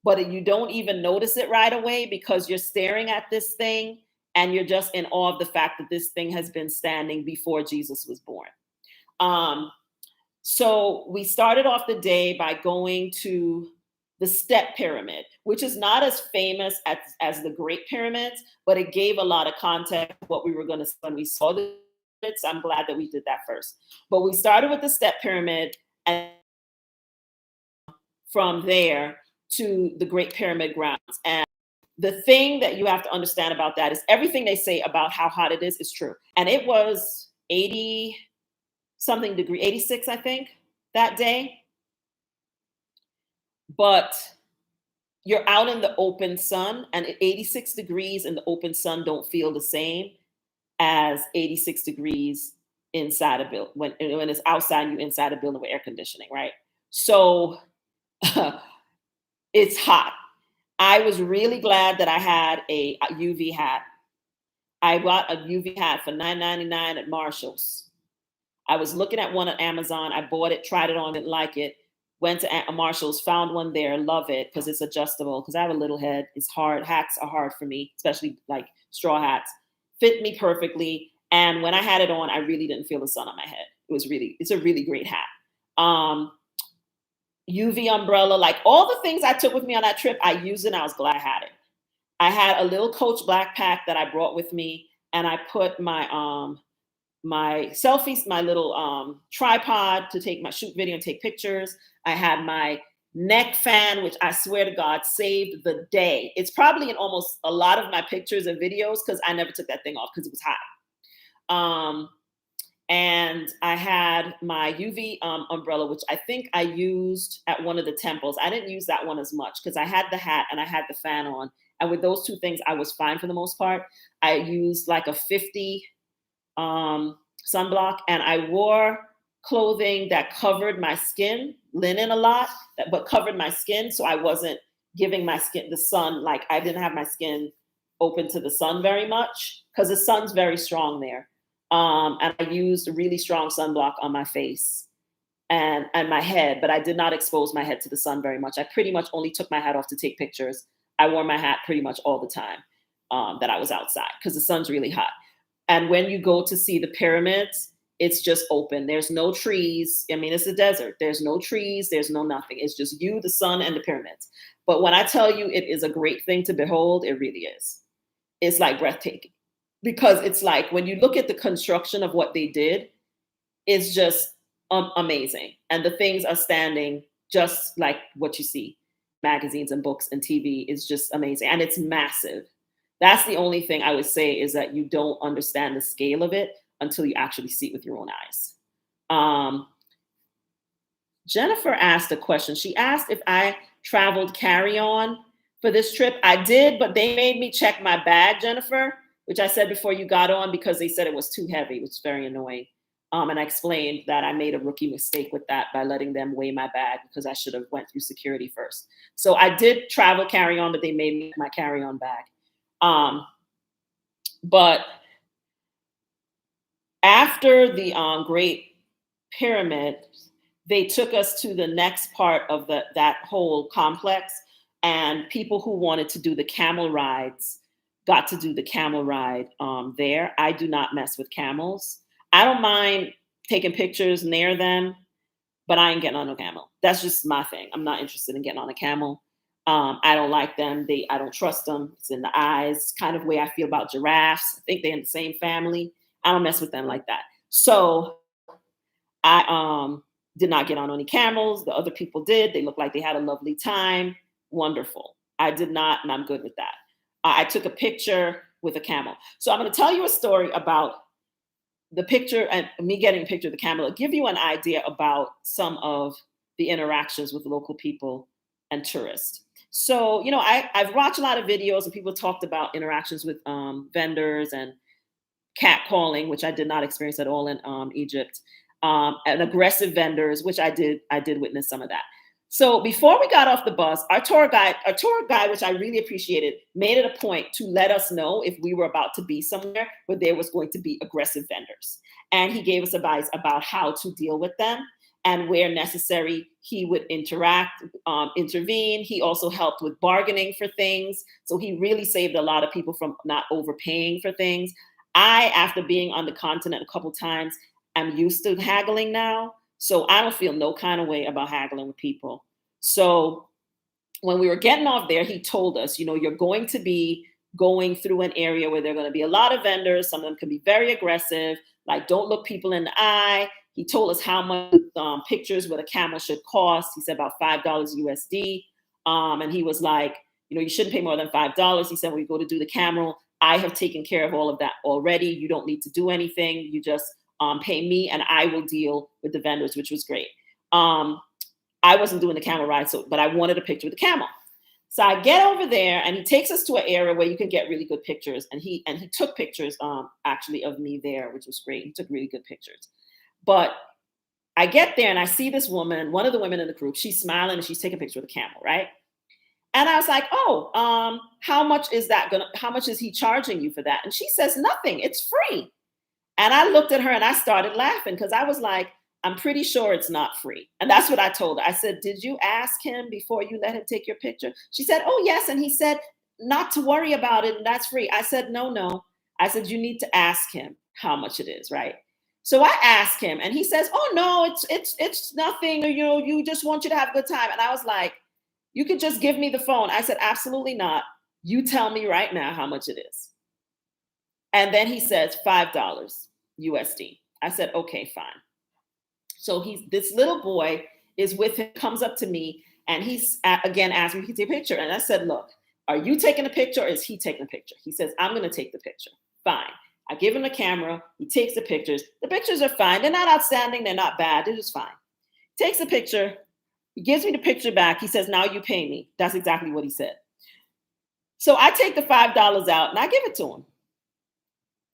A: but you don't even notice it right away because you're staring at this thing and you're just in awe of the fact that this thing has been standing before Jesus was born. So we started off the day by going to the Step Pyramid, which is not as famous as the Great Pyramids, but it gave a lot of context of what we were going to see when we saw the pyramids. So I'm glad that we did that first. But we started with the Step Pyramid, and from there to the Great Pyramid grounds. And the thing that you have to understand about that is everything they say about how hot it is true. And it was 80 something degree, 86, I think, that day. But you're out in the open sun, and 86 degrees in the open sun don't feel the same as 86 degrees inside a building. When it's outside, you inside a building with air conditioning, right? So it's hot. I was really glad that I had a UV hat. I bought a UV hat for $9.99 at Marshall's. I was looking at one at Amazon. I bought it, tried it on, didn't like it. Went to Marshall's, found one there, love it because it's adjustable. Because I have a little head, it's hard. Hats are hard for me, especially like straw hats. Fit me perfectly, and when I had it on, I really didn't feel the sun on my head. It's a really great hat. UV umbrella, like all the things I took with me on that trip, I used it and I was glad I had it. I had a little Coach backpack that I brought with me, and I put my my selfies, my little tripod to take my shoot video and take pictures. I had my neck fan, which I swear to God saved the day. It's probably in almost a lot of my pictures and videos because I never took that thing off because it was hot. And I had my UV umbrella, which I think I used at one of the temples. I didn't use that one as much because I had the hat and I had the fan on. And with those two things, I was fine for the most part. I used like a 50 sunblock, and I wore clothing that covered my skin, linen a lot, but covered my skin. So I wasn't giving my skin the sun. Like I didn't have my skin open to the sun very much because the sun's very strong there. And I used a really strong sunblock on my face and my head, but I did not expose my head to the sun very much. I pretty much only took my hat off to take pictures. I wore my hat pretty much all the time that I was outside because the sun's really hot. And when you go to see the pyramids, it's just open. There's no trees. I mean, it's a desert. There's no trees. There's no nothing. It's just you, the sun, and the pyramids. But when I tell you it is a great thing to behold, it really is. It's like breathtaking because it's like when you look at the construction of what they did, it's just amazing. And the things are standing just like what you see magazines and books and TV is just amazing. And it's massive. That's the only thing I would say is that you don't understand the scale of it until you actually see it with your own eyes. Um, Jennifer asked a question. She asked if I traveled carry-on for this trip. I did, but they made me check my bag, Jennifer, which I said before you got on because they said it was too heavy, which is very annoying. And I explained that I made a rookie mistake with that by letting them weigh my bag because I should have went through security first. So I did travel carry-on, but they made me my carry-on bag. But after the Great Pyramid, they took us to the next part of that whole complex, and people who wanted to do the camel rides got to do the camel ride there. I do not mess with camels. I don't mind taking pictures near them, but I ain't getting on a camel. That's just my thing. I'm not interested in getting on a camel. I don't like them. I don't trust them. It's in the eyes, kind of way I feel about giraffes. I think they're in the same family. I don't mess with them like that. So I did not get on any camels. The other people did. They looked like they had a lovely time. Wonderful. I did not, and I'm good with that. I took a picture with a camel. So I'm going to tell you a story about the picture and me getting a picture of the camel. It'll give you an idea about some of the interactions with local people and tourists. So, I've watched a lot of videos and people talked about interactions with vendors and catcalling, which I did not experience at all in Egypt, and aggressive vendors, which I did witness some of that. So before we got off the bus, our tour guide, which I really appreciated, made it a point to let us know if we were about to be somewhere where there was going to be aggressive vendors. And he gave us advice about how to deal with them. And where necessary, he would intervene. He also helped with bargaining for things. So he really saved a lot of people from not overpaying for things. I, after being on the continent a couple times, am used to haggling now. So I don't feel no kind of way about haggling with people. So when we were getting off there, he told us, you're going to be going through an area where there are going to be a lot of vendors. Some of them can be very aggressive. Like, don't look people in the eye. He told us how much pictures with a camel should cost. He said about $5 USD. And he was like, you shouldn't pay more than $5. He said, when you go to do the camel, I have taken care of all of that already. You don't need to do anything. You just pay me and I will deal with the vendors, which was great. I wasn't doing the camel ride, but I wanted a picture with the camel. So I get over there and he takes us to an area where you can get really good pictures. And he took pictures actually of me there, which was great. He took really good pictures. But I get there and I see this woman, one of the women in the group, she's smiling and she's taking a picture with a camel, right? And I was like, how much is he charging you for that? And she says, nothing, it's free. And I looked at her and I started laughing because I was like, I'm pretty sure it's not free. And that's what I told her. I said, did you ask him before you let him take your picture? She said, oh, yes. And he said, not to worry about it. And that's free. I said, no. I said, you need to ask him how much it is, right? So I asked him and he says, oh, no, it's nothing. You just want you to have a good time. And I was like, you could just give me the phone. I said, absolutely not. You tell me right now how much it is. And then he says $5 USD. I said, okay, fine. So this little boy is with him, comes up to me, and he's again asked me if he can take a picture. And I said, look, are you taking a picture or is he taking a picture? He says, I'm going to take the picture. Fine. I give him the camera. He takes the pictures. The pictures are fine. They're not outstanding. They're not bad. They're just fine. Takes the picture. He gives me the picture back. He says, now you pay me. That's exactly what he said. So I take the $5 out and I give it to him.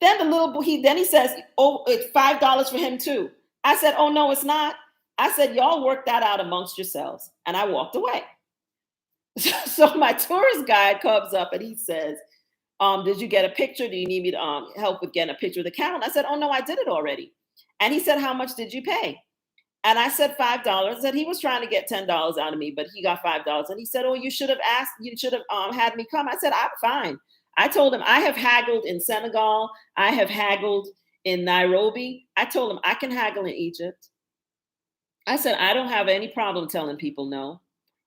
A: Then the little boy, he says, oh, it's $5 for him too. I said, oh, no, it's not. I said, y'all work that out amongst yourselves. And I walked away. So my tourist guide comes up and he says, Did you get a picture? Do you need me to help with getting a picture of the camel? I said, oh no, I did it already. And he said, how much did you pay? And I said $5. And he was trying to get $10 out of me, but he got $5. And he said, oh, you should have asked, you should have had me come. I said, I'm fine. I told him I have haggled in Senegal. I have haggled in Nairobi. I told him I can haggle in Egypt. I said, I don't have any problem telling people no.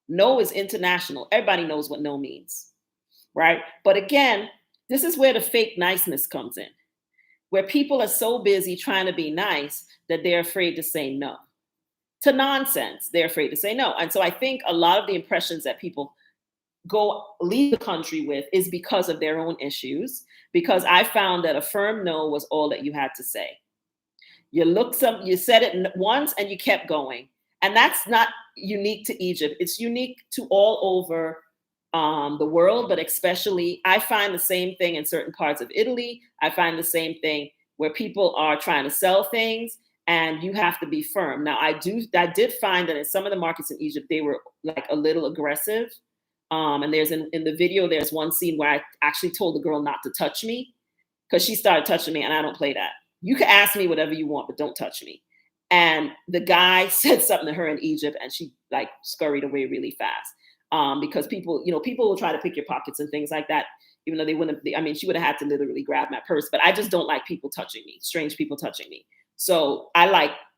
A: No is international. Everybody knows what no means, right? But again, this is where the fake niceness comes in, where people are so busy trying to be nice that they're afraid to say no to nonsense. They're afraid to say no. And so I think a lot of the impressions that people leave the country with is because of their own issues, because I found that a firm no was all that you had to say. You said it once and you kept going. And that's not unique to Egypt. It's unique to all over the world, but especially I find the same thing in certain parts of Italy. I find the same thing where people are trying to sell things and you have to be firm. Now, I did find that in some of the markets in Egypt, they were like a little aggressive. And there's in the video, there's one scene where I actually told the girl not to touch me because she started touching me, and I don't play that. You can ask me whatever you want, but don't touch me. And the guy said something to her in Egypt, and she like scurried away really fast. Because people will try to pick your pockets and things like that, even though they wouldn't. I mean, she would have had to literally grab my purse. But I just don't like people touching me, strange people touching me. So I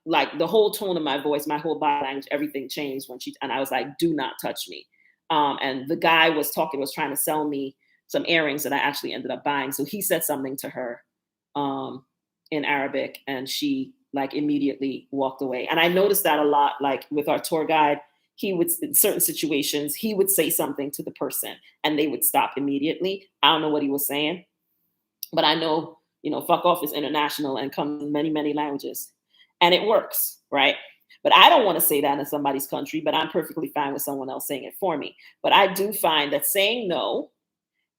A: like the whole tone of my voice, my whole body language, everything changed and I was like, do not touch me. And the guy was trying to sell me some earrings that I actually ended up buying. So he said something to her in Arabic, and she like immediately walked away. And I noticed that a lot, like with our tour guide. He would, in certain situations, he would say something to the person and they would stop immediately. I don't know what he was saying, but I know, fuck off is international and comes in many, many languages, and it works, right? But I don't want to say that in somebody's country, but I'm perfectly fine with someone else saying it for me. But I do find that saying no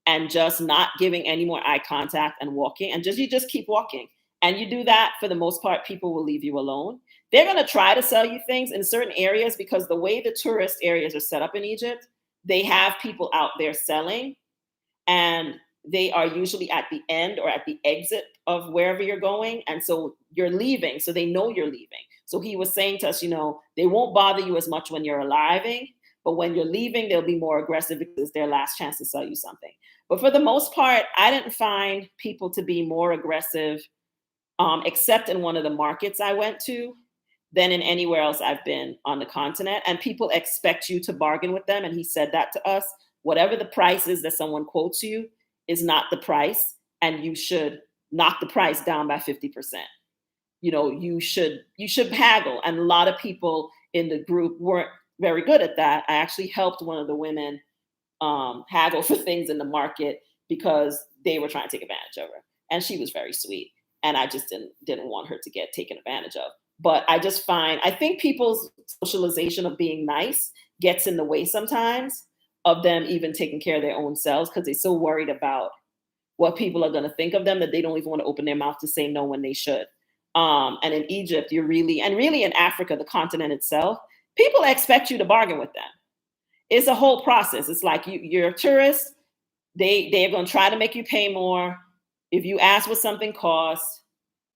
A: and just not giving any more eye contact and walking, and you just keep walking. And you do that, for the most part, people will leave you alone. They're going to try to sell you things in certain areas because the way the tourist areas are set up in Egypt, they have people out there selling, and they are usually at the end or at the exit of wherever you're going. And so you're leaving, so they know you're leaving. So he was saying to us, they won't bother you as much when you're arriving, but when you're leaving, they'll be more aggressive because it's their last chance to sell you something. But for the most part, I didn't find people to be more aggressive, except in one of the markets I went to, than in anywhere else I've been on the continent. And people expect you to bargain with them. And he said that to us. Whatever the price is that someone quotes you is not the price. And you should knock the price down by 50%. You should haggle. And a lot of people in the group weren't very good at that. I actually helped one of the women haggle for things in the market because they were trying to take advantage of her. And she was very sweet. And I just didn't want her to get taken advantage of. But I think people's socialization of being nice gets in the way sometimes of them even taking care of their own selves, because they're so worried about what people are going to think of them that they don't even want to open their mouth to say no when they should. And in Egypt, really in Africa, the continent itself, people expect you to bargain with them. It's a whole process. It's like you're a tourist. They're going to try to make you pay more. If you ask what something costs,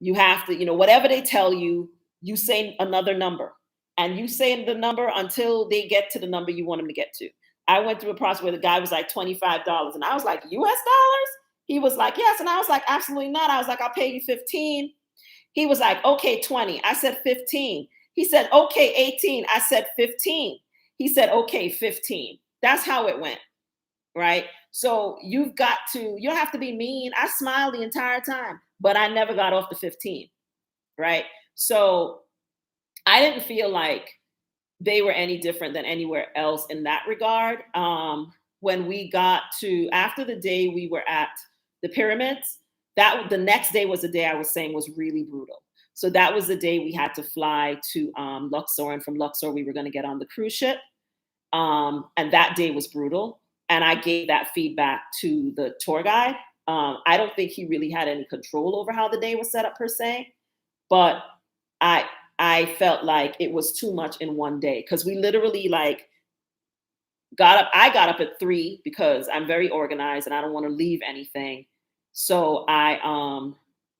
A: you have to, whatever they tell you, you say another number, and you say the number until they get to the number you want them to get to. I went through a process where the guy was like $25, and I was like, US dollars? He was like, yes. And I was like, absolutely not. I was like, I'll pay you 15. He was like, okay, 20. I said 15. He said, okay, 18. I said 15. He said, okay, 15. That's how it went, right? So you don't have to be mean. I smiled the entire time, but I never got off the 15, right? So I didn't feel like they were any different than anywhere else in that regard. When we got after the day we were at the pyramids, the next day was the day I was saying was really brutal. So that was the day we had to fly to Luxor, and from Luxor we were going to get on the cruise ship. And that day was brutal. And I gave that feedback to the tour guide. I don't think he really had any control over how the day was set up per se, but I felt like it was too much in one day, because we literally I got up at 3 because I'm very organized and I don't want to leave anything. So I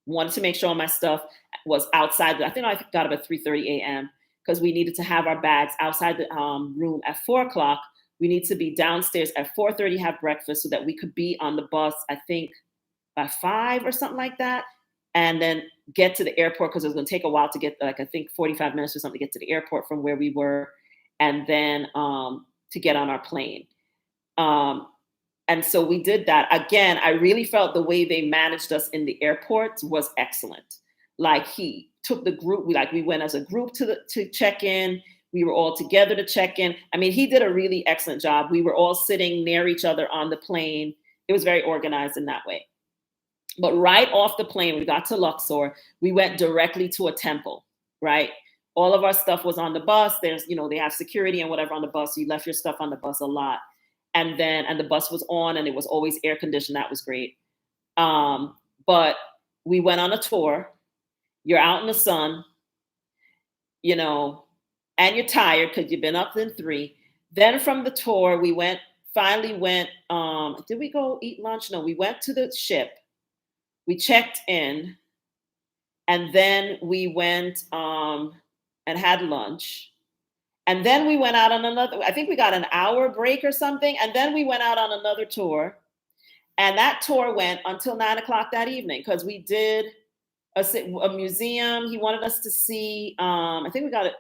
A: wanted to make sure my stuff was outside. I think I got up at 3:30 a.m. because we needed to have our bags outside the room at 4 o'clock. We need to be downstairs at 4:30, have breakfast so that we could be on the bus, I think, by 5 or something like that. And then get to the airport because it was going to take a while to get, like, I think 45 minutes or something to get to the airport from where we were. And then to get on our plane. Um, and so we did that. Again, I really felt the way they managed us in the airport was excellent. Like, he took the group, we went as a group to check in. We were all together to check in. I mean, he did a really excellent job. We were all sitting near each other on the plane. It was very organized in that way. But right off the plane, we got to Luxor. We went directly to a temple, right? All of our stuff was on the bus. There's, they have security and whatever on the bus. So you left your stuff on the bus a lot. And the bus was on and it was always air conditioned. That was great. But we went on a tour. You're out in the sun, and you're tired because you've been up in 3. Then from the tour, finally went, did we go eat lunch? No, we went to the ship. We checked in, and then we went and had lunch. And then we went out on I think we got an hour break or something. And then we went out on another tour. And that tour went until 9 o'clock that evening because we did a museum. He wanted us to see, I think I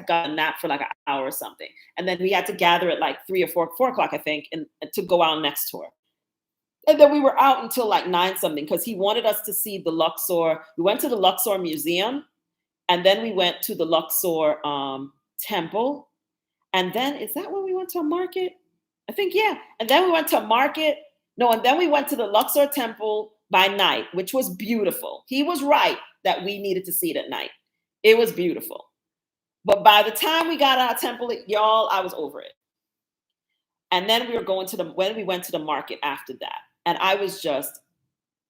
A: got a nap for like an hour or something. And then we had to gather at like 3 or 4 o'clock, I think, and to go out next tour. And then we were out until like 9 something because he wanted us to see the Luxor. We went to the Luxor Museum, and then we went to the Luxor temple. And then, is that when we went to a market? I think, yeah. And then we went to a market. No, and then we went to the Luxor temple by night, which was beautiful. He was right that we needed to see it at night. It was beautiful. But by the time we got out of temple, y'all, I was over it. And then we went to the market after that. And I was just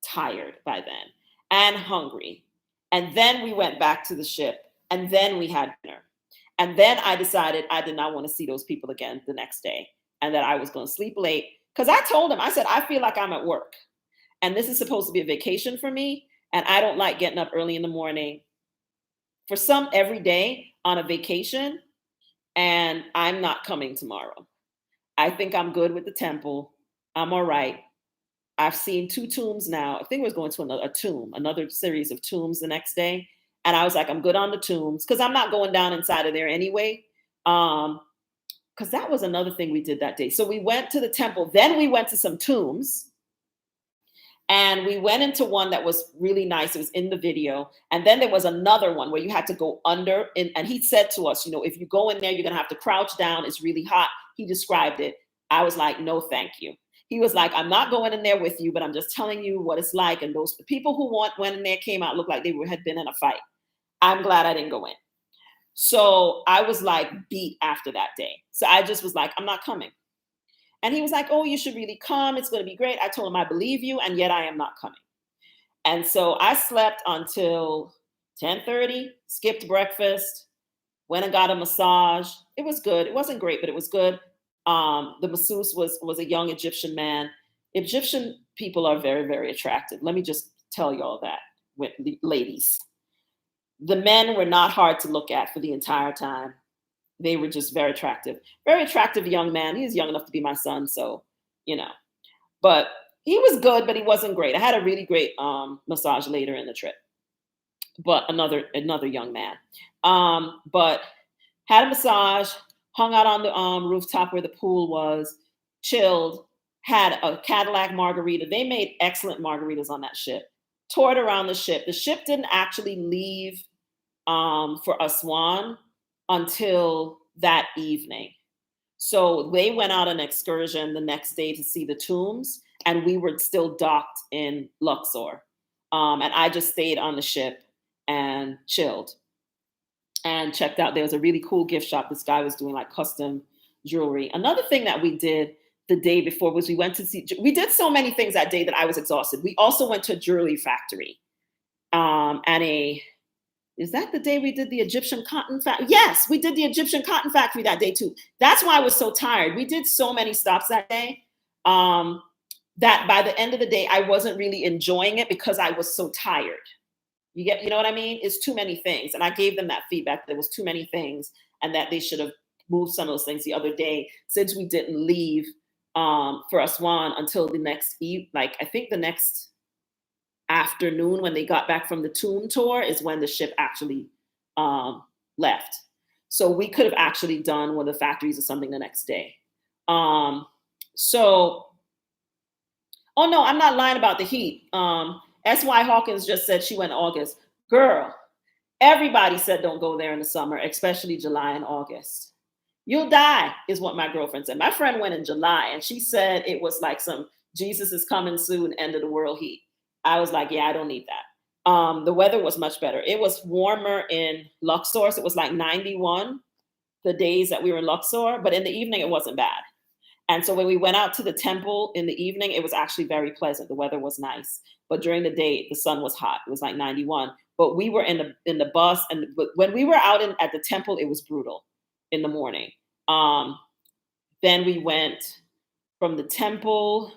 A: tired by then and hungry. And then we went back to the ship, and then we had dinner. And then I decided I did not want to see those people again the next day, and that I was going to sleep late. Because I told him, I said, I feel like I'm at work. And this is supposed to be a vacation for me. And I don't like getting up early in the morning for every day on a vacation. And I'm not coming tomorrow. I think I'm good with the temple. I'm all right. I've seen 2 tombs now. I think we're going to another series of tombs the next day. And I was like, I'm good on the tombs because I'm not going down inside of there anyway. Because that was another thing we did that day. So we went to the temple. Then we went to some tombs. And we went into one that was really nice. It was in the video. And then there was another one where you had to go under. And he said to us, if you go in there, you're going to have to crouch down. It's really hot. He described it. I was like, no, thank you. He was like, I'm not going in there with you, but I'm just telling you what it's like. And those people who went in there came out, looked like they had been in a fight. I'm glad I didn't go in. So I was like beat after that day. So I just was like, I'm not coming. And he was like, oh, you should really come. It's going to be great. I told him, I believe you. And yet I am not coming. And so I slept until 10:30, skipped breakfast, went and got a massage. It was good. It wasn't great, but it was good. The masseuse was a young Egyptian man. Egyptian people are very, very attractive. Let me just tell you all that, with the ladies. The men were not hard to look at for the entire time. They were just very attractive young man. He was young enough to be my son. So, but he was good, but he wasn't great. I had a really great massage later in the trip, but another young man. But had a massage, hung out on the rooftop where the pool was, chilled, had a Cadillac margarita. They made excellent margaritas on that ship. Toured around the ship. The ship didn't actually leave for Aswan until that evening. So they went out an excursion the next day to see the tombs, and we were still docked in Luxor. And I just stayed on the ship and chilled and checked out. There was a really cool gift shop. This guy was doing like custom jewelry. Another thing that we did the day before was we did so many things that day that I was exhausted. We also went to a jewelry factory and Is that the day we did the Egyptian cotton factory? Yes, we did the Egyptian cotton factory that day too. That's why I was so tired. We did so many stops that day, um, that by the end of the day, I wasn't really enjoying it because I was so tired. You know what I mean? It's too many things. And I gave them that feedback. There was too many things and that they should have moved some of those things the other day since we didn't leave for Aswan until the next eve. Like I think the next afternoon when they got back from the tomb tour is when the ship actually left. So we could have actually done one of the factories or something the next day. So, oh no, I'm not lying about the heat. S.Y. Hawkins just said she went in August. Girl, everybody said don't go there in the summer, especially July and August. You'll die, is what my girlfriend said. My friend went in July and she said it was like some Jesus is coming soon, end of the world heat. I was like, yeah, I don't need that. The weather was much better. It was warmer in Luxor. So it was like 91 the days that we were in Luxor, but in the evening it wasn't bad. And so when we went out to the temple in the evening, it was actually very pleasant. The weather was nice, but during the day the sun was hot. It was like 91. But we were in the bus, and but when we were out at the temple, it was brutal in the morning. Then we went from the temple.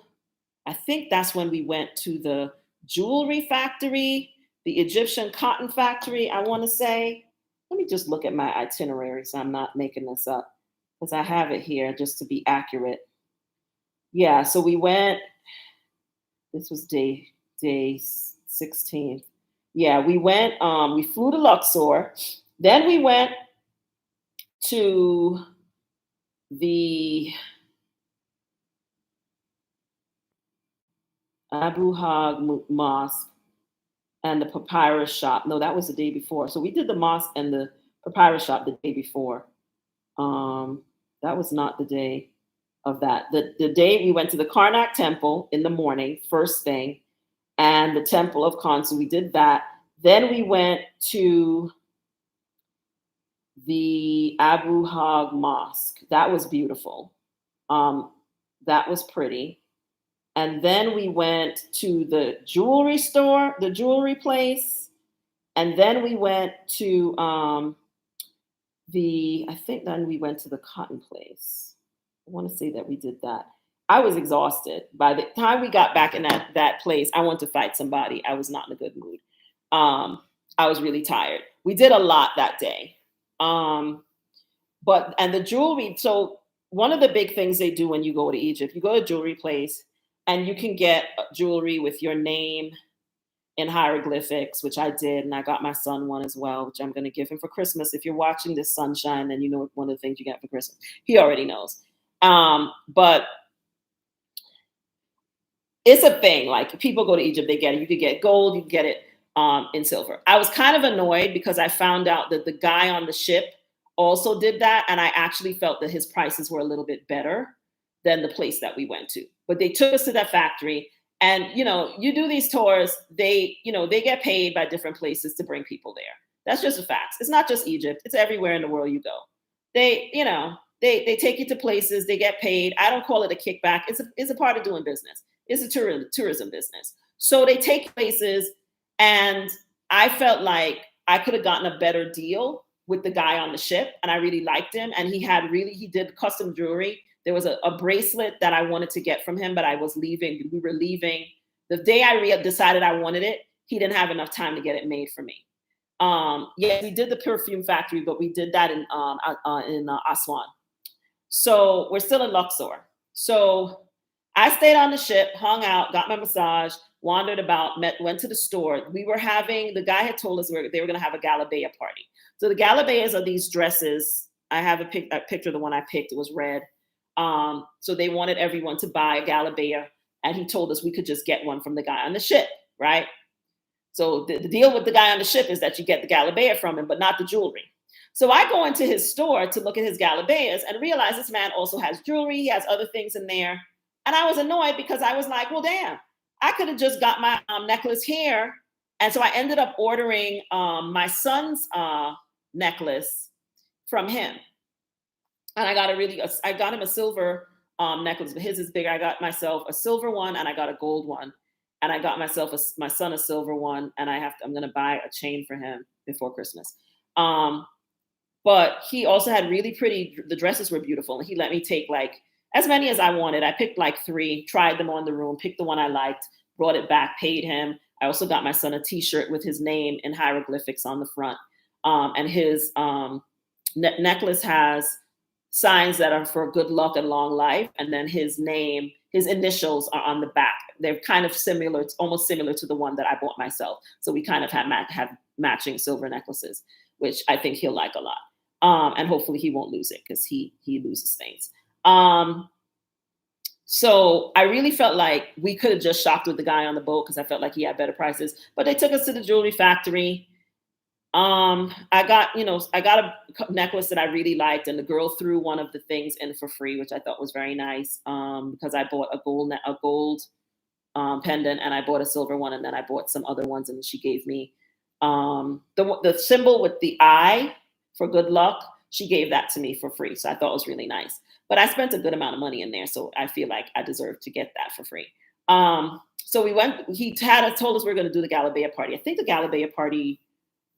A: I think that's when we went to the jewelry factory, the Egyptian cotton factory, I want to say. Let me just look at my itinerary so I'm not making this up because I have it here just to be accurate. Yeah, so we went, this was day 16th. Yeah, we went, we flew to Luxor. Then we went to the Abu Hag Mosque and the papyrus shop. No, that was the day before. So we did the mosque and the papyrus shop the day before. That was not the day of that. The day we went to the Karnak temple in the morning, first thing, and the temple of Khonsu, we did that. Then we went to the Abu Hag Mosque. That was beautiful. That was pretty. And then we went to the jewelry store, the jewelry place. And then we went to I think then we went to the cotton place. I want to say that we did that. I was exhausted. By the time we got back in that place, I wanted to fight somebody. I was not in a good mood. I was really tired. We did a lot that day. And the jewelry, so one of the big things they do when you go to Egypt, you go to a jewelry place and you can get jewelry with your name in hieroglyphics, which I did. And I got my son one as well, which I'm going to give him for Christmas. If you're watching this, Sunshine, then you know one of the things you get for Christmas. He already knows. But it's a thing. Like people go to Egypt, they get it. You could get gold, you could get it in silver. I was kind of annoyed because I found out that the guy on the ship also did that. And I actually felt that his prices were a little bit better than the place that we went to. But they took us to that factory. And, you do these tours, they get paid by different places to bring people there. That's just a fact. It's not just Egypt. It's everywhere in the world you go. They take you to places, they get paid. I don't call it a kickback. It's a part of doing business. It's a tourism business. So they take places, and I felt like I could have gotten a better deal with the guy on the ship, and I really liked him. And he did custom jewelry. There was a bracelet that I wanted to get from him, but I was leaving. We were leaving. The day I decided I wanted it, he didn't have enough time to get it made for me. We did the perfume factory, but we did that in Aswan. So we're still in Luxor. So I stayed on the ship, hung out, got my massage, wandered about, went to the store. The guy had told us they were going to have a Galabea party. So the Galabeas are these dresses. I have a picture of the one I picked. It was red. So they wanted everyone to buy a Galabea, and he told us we could just get one from the guy on the ship, right? So the deal with the guy on the ship is that you get the Galabea from him, but not the jewelry. So I go into his store to look at his Galabeas and realize this man also has jewelry. He has other things in there. And I was annoyed because I was like, well, damn, I could have just got my necklace here. And so I ended up ordering my son's necklace from him. And I got him a silver necklace, but his is bigger. I got myself a silver one and I got a gold one. And I got my son a silver one, and I'm going to buy a chain for him. before Christmas. Um, but he also had really pretty. The dresses were beautiful, and he let me take like as many as I wanted. I picked like three, tried them on the room, picked the one I liked, brought it back, paid him. I also got my son a T-shirt with his name in hieroglyphics on the front, and his necklace has signs that are for good luck and long life, and then his name, his initials are on the back. They're kind of similar, it's almost similar to the one that I bought myself. So we kind of have matching silver necklaces, which I think he'll like a lot. And hopefully he won't lose it because he loses things. So I really felt like we could have just shopped with the guy on the boat because I felt like he had better prices. But they took us to the jewelry factory. I got a necklace that I really liked, and the girl threw one of the things in for free, which I thought was very nice. Because I bought a gold pendant, and I bought a silver one, and then I bought some other ones, and she gave me the symbol with the eye for good luck. She gave that to me for free, so I thought it was really nice. But I spent a good amount of money in there, so I feel like I deserve to get that for free. So we went. He told us we were going to do the Galabea party. I think the Galabea party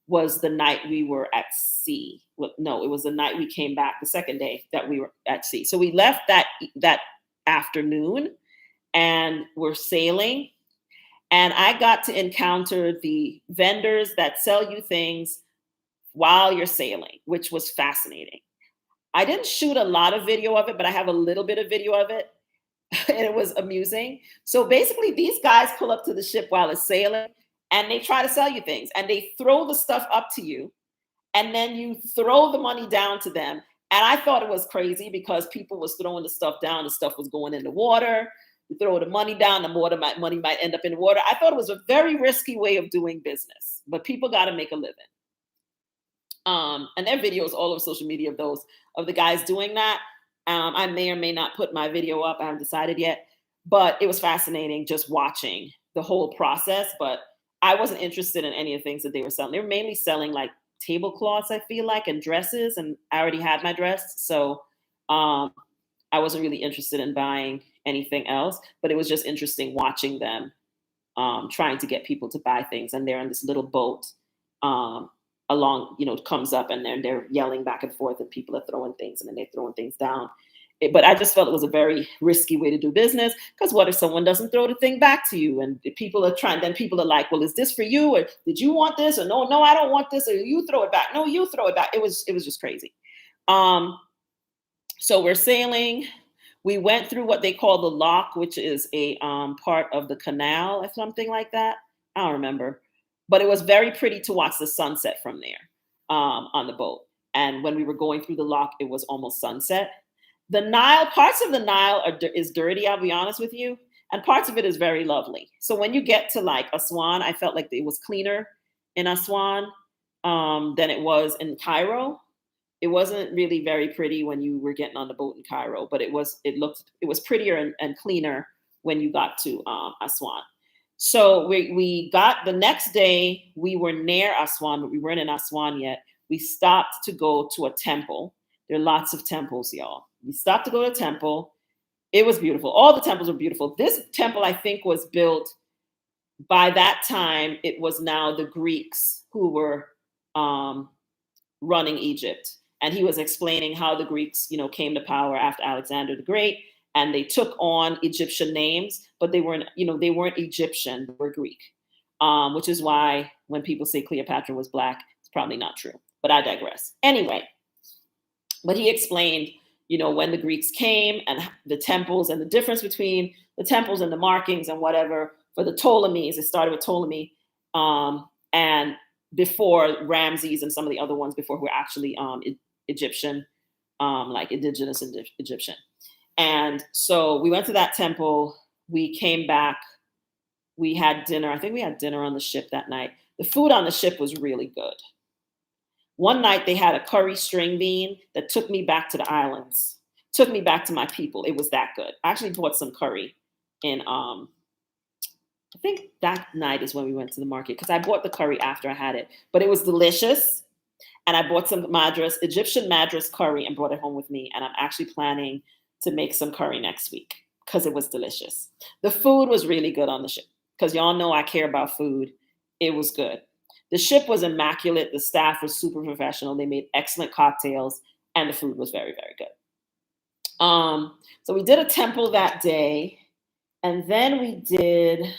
A: was the night we were at sea. Well, no, it was the night we came back, the second day that we were at sea. So we left that afternoon and we're sailing. And I got to encounter the vendors that sell you things while you're sailing, which was fascinating. I didn't shoot a lot of video of it, but I have a little bit of video of it. And it was amusing. So basically, these guys pull up to the ship while it's sailing, and they try to sell you things, and they throw the stuff up to you, and then you throw the money down to them. And I thought it was crazy because people was throwing the stuff down, the stuff was going in the water. You throw the money down, money might end up in the water. I thought it was a very risky way of doing business, but people got to make a living. And there are videos all over social media of the guys doing that. I may or may not put my video up. I haven't decided yet, but it was fascinating just watching the whole process. But I wasn't interested in any of the things that they were selling. They were mainly selling like tablecloths, I feel like, and dresses. And I already had my dress. So I wasn't really interested in buying anything else, but it was just interesting watching them trying to get people to buy things. And they're in this little boat along, comes up, and then they're yelling back and forth, and people are throwing things, and then they're throwing things down. But I just felt it was a very risky way to do business, because what if someone doesn't throw the thing back to you? And people are like, well, is this for you? Or did you want this? Or no, I don't want this. Or you throw it back. No, you throw it back. It was just crazy. So we're sailing. We went through what they call the lock, which is a part of the canal or something like that. I don't remember. But it was very pretty to watch the sunset from there on the boat. And when we were going through the lock, it was almost sunset. The Nile, parts of the Nile is dirty, I'll be honest with you. And parts of it is very lovely. So when you get to like Aswan, I felt like it was cleaner in Aswan than it was in Cairo. It wasn't really very pretty when you were getting on the boat in Cairo, but it was prettier and cleaner when you got to Aswan. So we got the next day, we were near Aswan, but we weren't in Aswan yet. We stopped to go to a temple. There are lots of temples, y'all. We stopped to go to a temple. It was beautiful. All the temples were beautiful. This temple, I think, was built by that time. It was now the Greeks who were running Egypt. And he was explaining how the Greeks, came to power after Alexander the Great. And they took on Egyptian names, but they weren't Egyptian, they were Greek, which is why when people say Cleopatra was Black, it's probably not true, but I digress. Anyway, but he explained, when the Greeks came and the temples and the difference between the temples and the markings and whatever. For the Ptolemies, it started with Ptolemy, and before Ramses and some of the other ones before who were actually Egyptian, like indigenous Egyptian. And so we went to that temple. We came back. We had dinner. I think we had dinner on the ship that night. The food on the ship was really good. One night they had a curry string bean that took me back to the islands, took me back to my people. It was that good. I actually bought some curry in, I think that night is when we went to the market, because I bought the curry after I had it, but it was delicious. And I bought some Egyptian madras curry and brought it home with me. And I'm actually planning to make some curry next week because it was delicious. The food was really good on the ship because y'all know I care about food. It was good. The ship was immaculate. The staff was super professional. They made excellent cocktails, and the food was very, very good. So we did a temple that day, and then we did,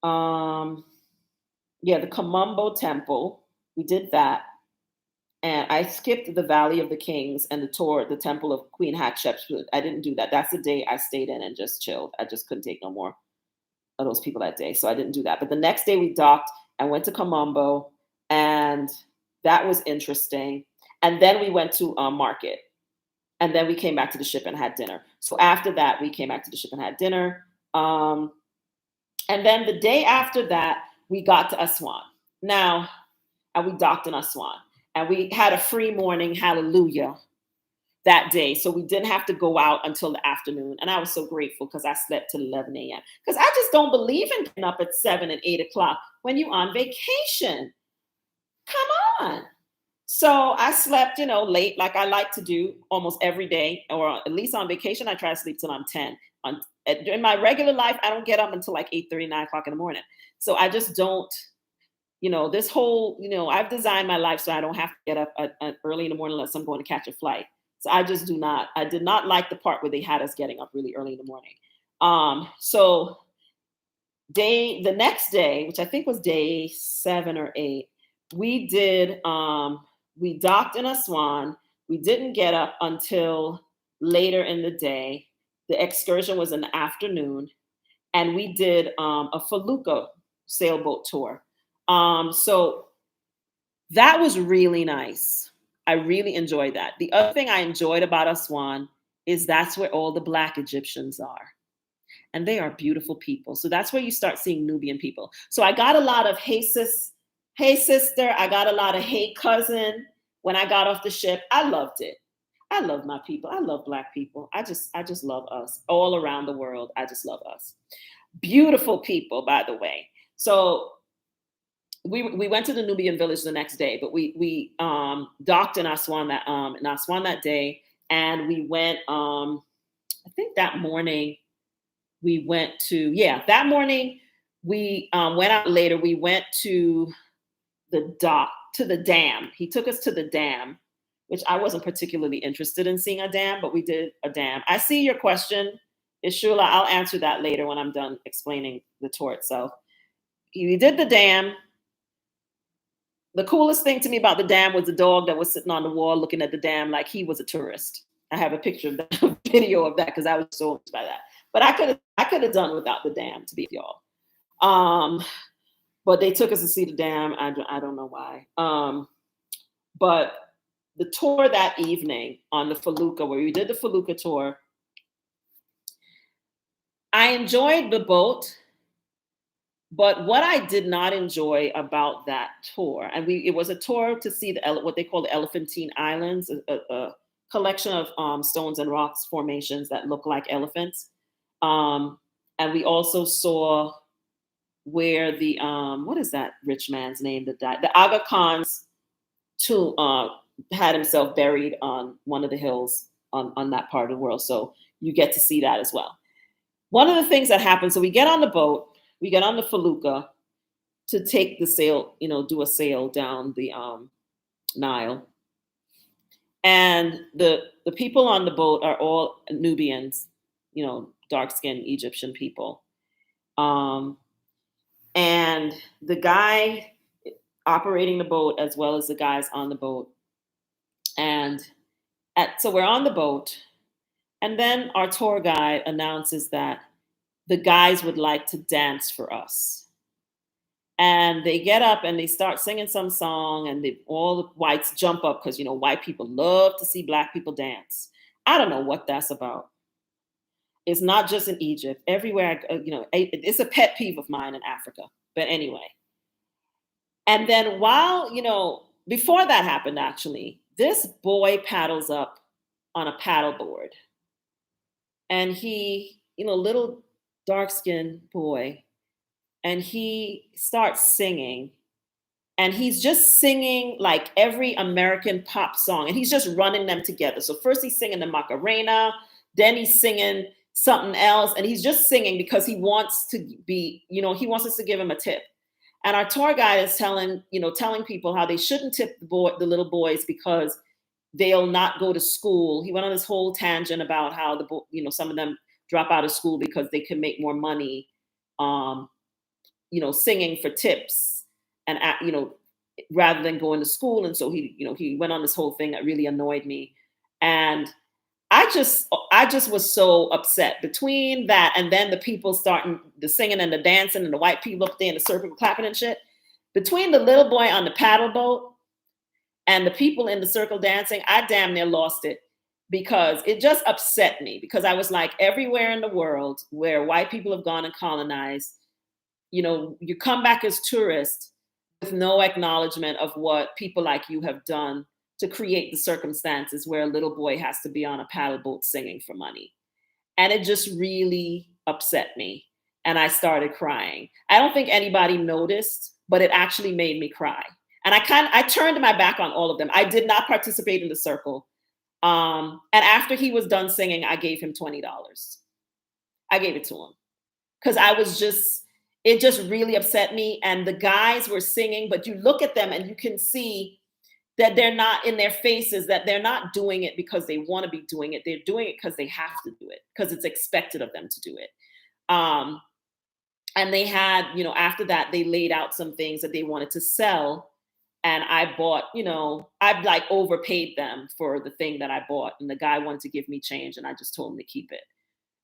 A: um, yeah, the Kamumbo temple. We did that, and I skipped the Valley of the Kings and the tour, the temple of Queen Hatshepsut. I didn't do that. That's the day I stayed in and just chilled. I just couldn't take no more of those people that day, so I didn't do that. But the next day we docked and went to Kamumbo, and that was interesting. And then we went to market. And then we came back to the ship and had dinner. So after that, we came back to the ship and had dinner. And then the day after that, we got to Aswan. Now, and we docked in Aswan. And we had a free morning, hallelujah, that day. So we didn't have to go out until the afternoon. And I was so grateful because I slept till 11 a.m. Because I just don't believe in getting up at 7 and 8 o'clock when you're on vacation. Come on. So I slept, late, like I like to do almost every day, or at least on vacation, I try to sleep till I'm 10. In my regular life, I don't get up until like 8:30, 9 o'clock in the morning. So I just don't, this whole, I've designed my life so I don't have to get up early in the morning unless I'm going to catch a flight. So I just I did not like the part where they had us getting up really early in the morning. So the next day, which I think was day 7 or 8, we did, we docked in Aswan. We didn't get up until later in the day. The excursion was in the afternoon, and we did a felucca sailboat tour. So that was really nice. I really enjoyed that. The other thing I enjoyed about Aswan is that's where all the Black Egyptians are. And they are beautiful people. So that's where you start seeing Nubian people. So I got a lot of hey sis, hey sister. I got a lot of hey cousin. When I got off the ship, I loved it. I love my people. I love Black people. I just love us all around the world. I just love us. Beautiful people, by the way. So we went to the Nubian village the next day, but we docked in Aswan that day, and we went. I think that morning we went to that morning we went out later. We went to the dock, to the dam. He took us to the dam, which I wasn't particularly interested in seeing a dam, but we did a dam. I see your question, Ishula. I'll answer that later when I'm done explaining the tour itself. We did the dam. The coolest thing to me about the dam was the dog that was sitting on the wall looking at the dam like he was a tourist. I have a picture of that, a video of that, because I was so impressed by that. But I could have done without the dam, to be y'all. But they took us to see the dam. I don't know why. But the tour that evening on the felucca, where we did the felucca tour, I enjoyed the boat. But what I did not enjoy about that tour, and it was a tour to see what they call the Elephantine Islands, a collection of stones and rocks formations that look like elephants. And we also saw where the what is that rich man's name that died? The Aga Khan's tomb had himself buried on one of the hills on that part of the world. So you get to see that as well. One of the things that happened, so we get on the boat, we get on the felucca to take the sail, do a sail down the Nile. And the people on the boat are all Nubians, dark-skinned Egyptian people. And the guy operating the boat, as well as the guys on the boat. And so we're on the boat, and then our tour guide announces that the guys would like to dance for us. And they get up and they start singing some song, and all the whites jump up because, white people love to see Black people dance. I don't know what that's about. It's not just in Egypt. Everywhere, it's a pet peeve of mine in Africa. But anyway. And then before that happened, actually, this boy paddles up on a paddleboard. And he, little dark-skinned boy, and he starts singing. And he's just singing like every American pop song, and he's just running them together. So first he's singing the Macarena, then he's singing something else, and he's just singing because he wants to be, he wants us to give him a tip. And our tour guide is telling people how they shouldn't tip the little boys because they'll not go to school. He went on this whole tangent about how some of them drop out of school because they can make more money, um, singing for tips and rather than going to school. And so he went on this whole thing that really annoyed me. And I just was so upset between that and then the people starting the singing and the dancing and the white people up there in the circle clapping and shit. Between the little boy on the paddle boat and the people in the circle dancing, I damn near lost it because it just upset me because I was like, everywhere in the world where white people have gone and colonized, you come back as tourists with no acknowledgement of what people like you have done to create the circumstances where a little boy has to be on a paddle boat singing for money. And it just really upset me. And I started crying. I don't think anybody noticed, but it actually made me cry. And I turned my back on all of them. I did not participate in the circle. And after he was done singing, I gave him $20. I gave it to him because it just really upset me. And the guys were singing, but you look at them and you can see that they're not in their faces, that they're not doing it because they want to be doing it. They're doing it because they have to do it, because it's expected of them to do it. And they had, after that, they laid out some things that they wanted to sell. And I bought, I've like overpaid them for the thing that I bought. And the guy wanted to give me change and I just told him to keep it.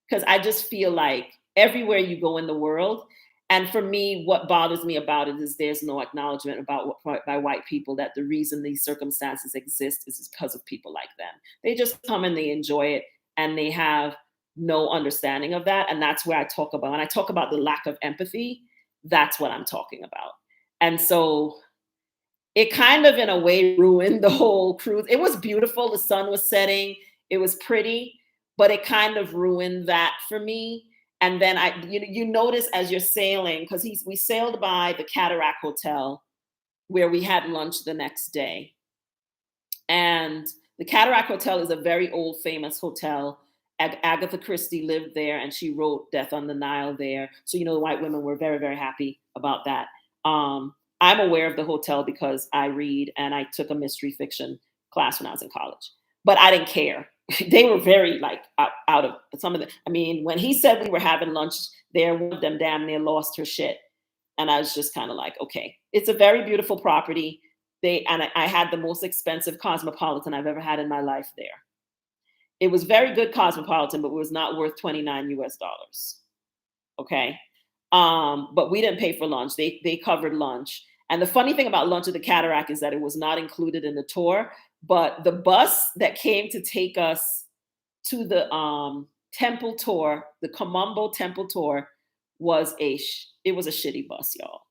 A: Because I just feel like everywhere you go in the world, and for me, what bothers me about it is there's no acknowledgement by white people that the reason these circumstances exist is because of people like them. They just come and they enjoy it and they have no understanding of that. And that's where I talk about, when I talk about the lack of empathy, that's what I'm talking about. And so it kind of in a way ruined the whole cruise. It was beautiful. The sun was setting. It was pretty, but it kind of ruined that for me. And then you notice as you're sailing, because we sailed by the Cataract Hotel where we had lunch the next day. And the Cataract Hotel is a very old, famous hotel. Agatha Christie lived there and she wrote Death on the Nile there. So, the white women were very, very happy about that. I'm aware of the hotel because I read and I took a mystery fiction class when I was in college, but I didn't care. They were very out of some of the, when he said we were having lunch there, one of them damn near lost her shit. And I was just kind of like, okay, it's a very beautiful property. I had the most expensive Cosmopolitan I've ever had in my life there. It was very good Cosmopolitan, but it was not worth $29 US. Okay. But we didn't pay for lunch. They covered lunch. And the funny thing about lunch at the Cataract is that it was not included in the tour, but the bus that came to take us to the temple tour, the Kamumbo temple tour, was a shitty bus, y'all.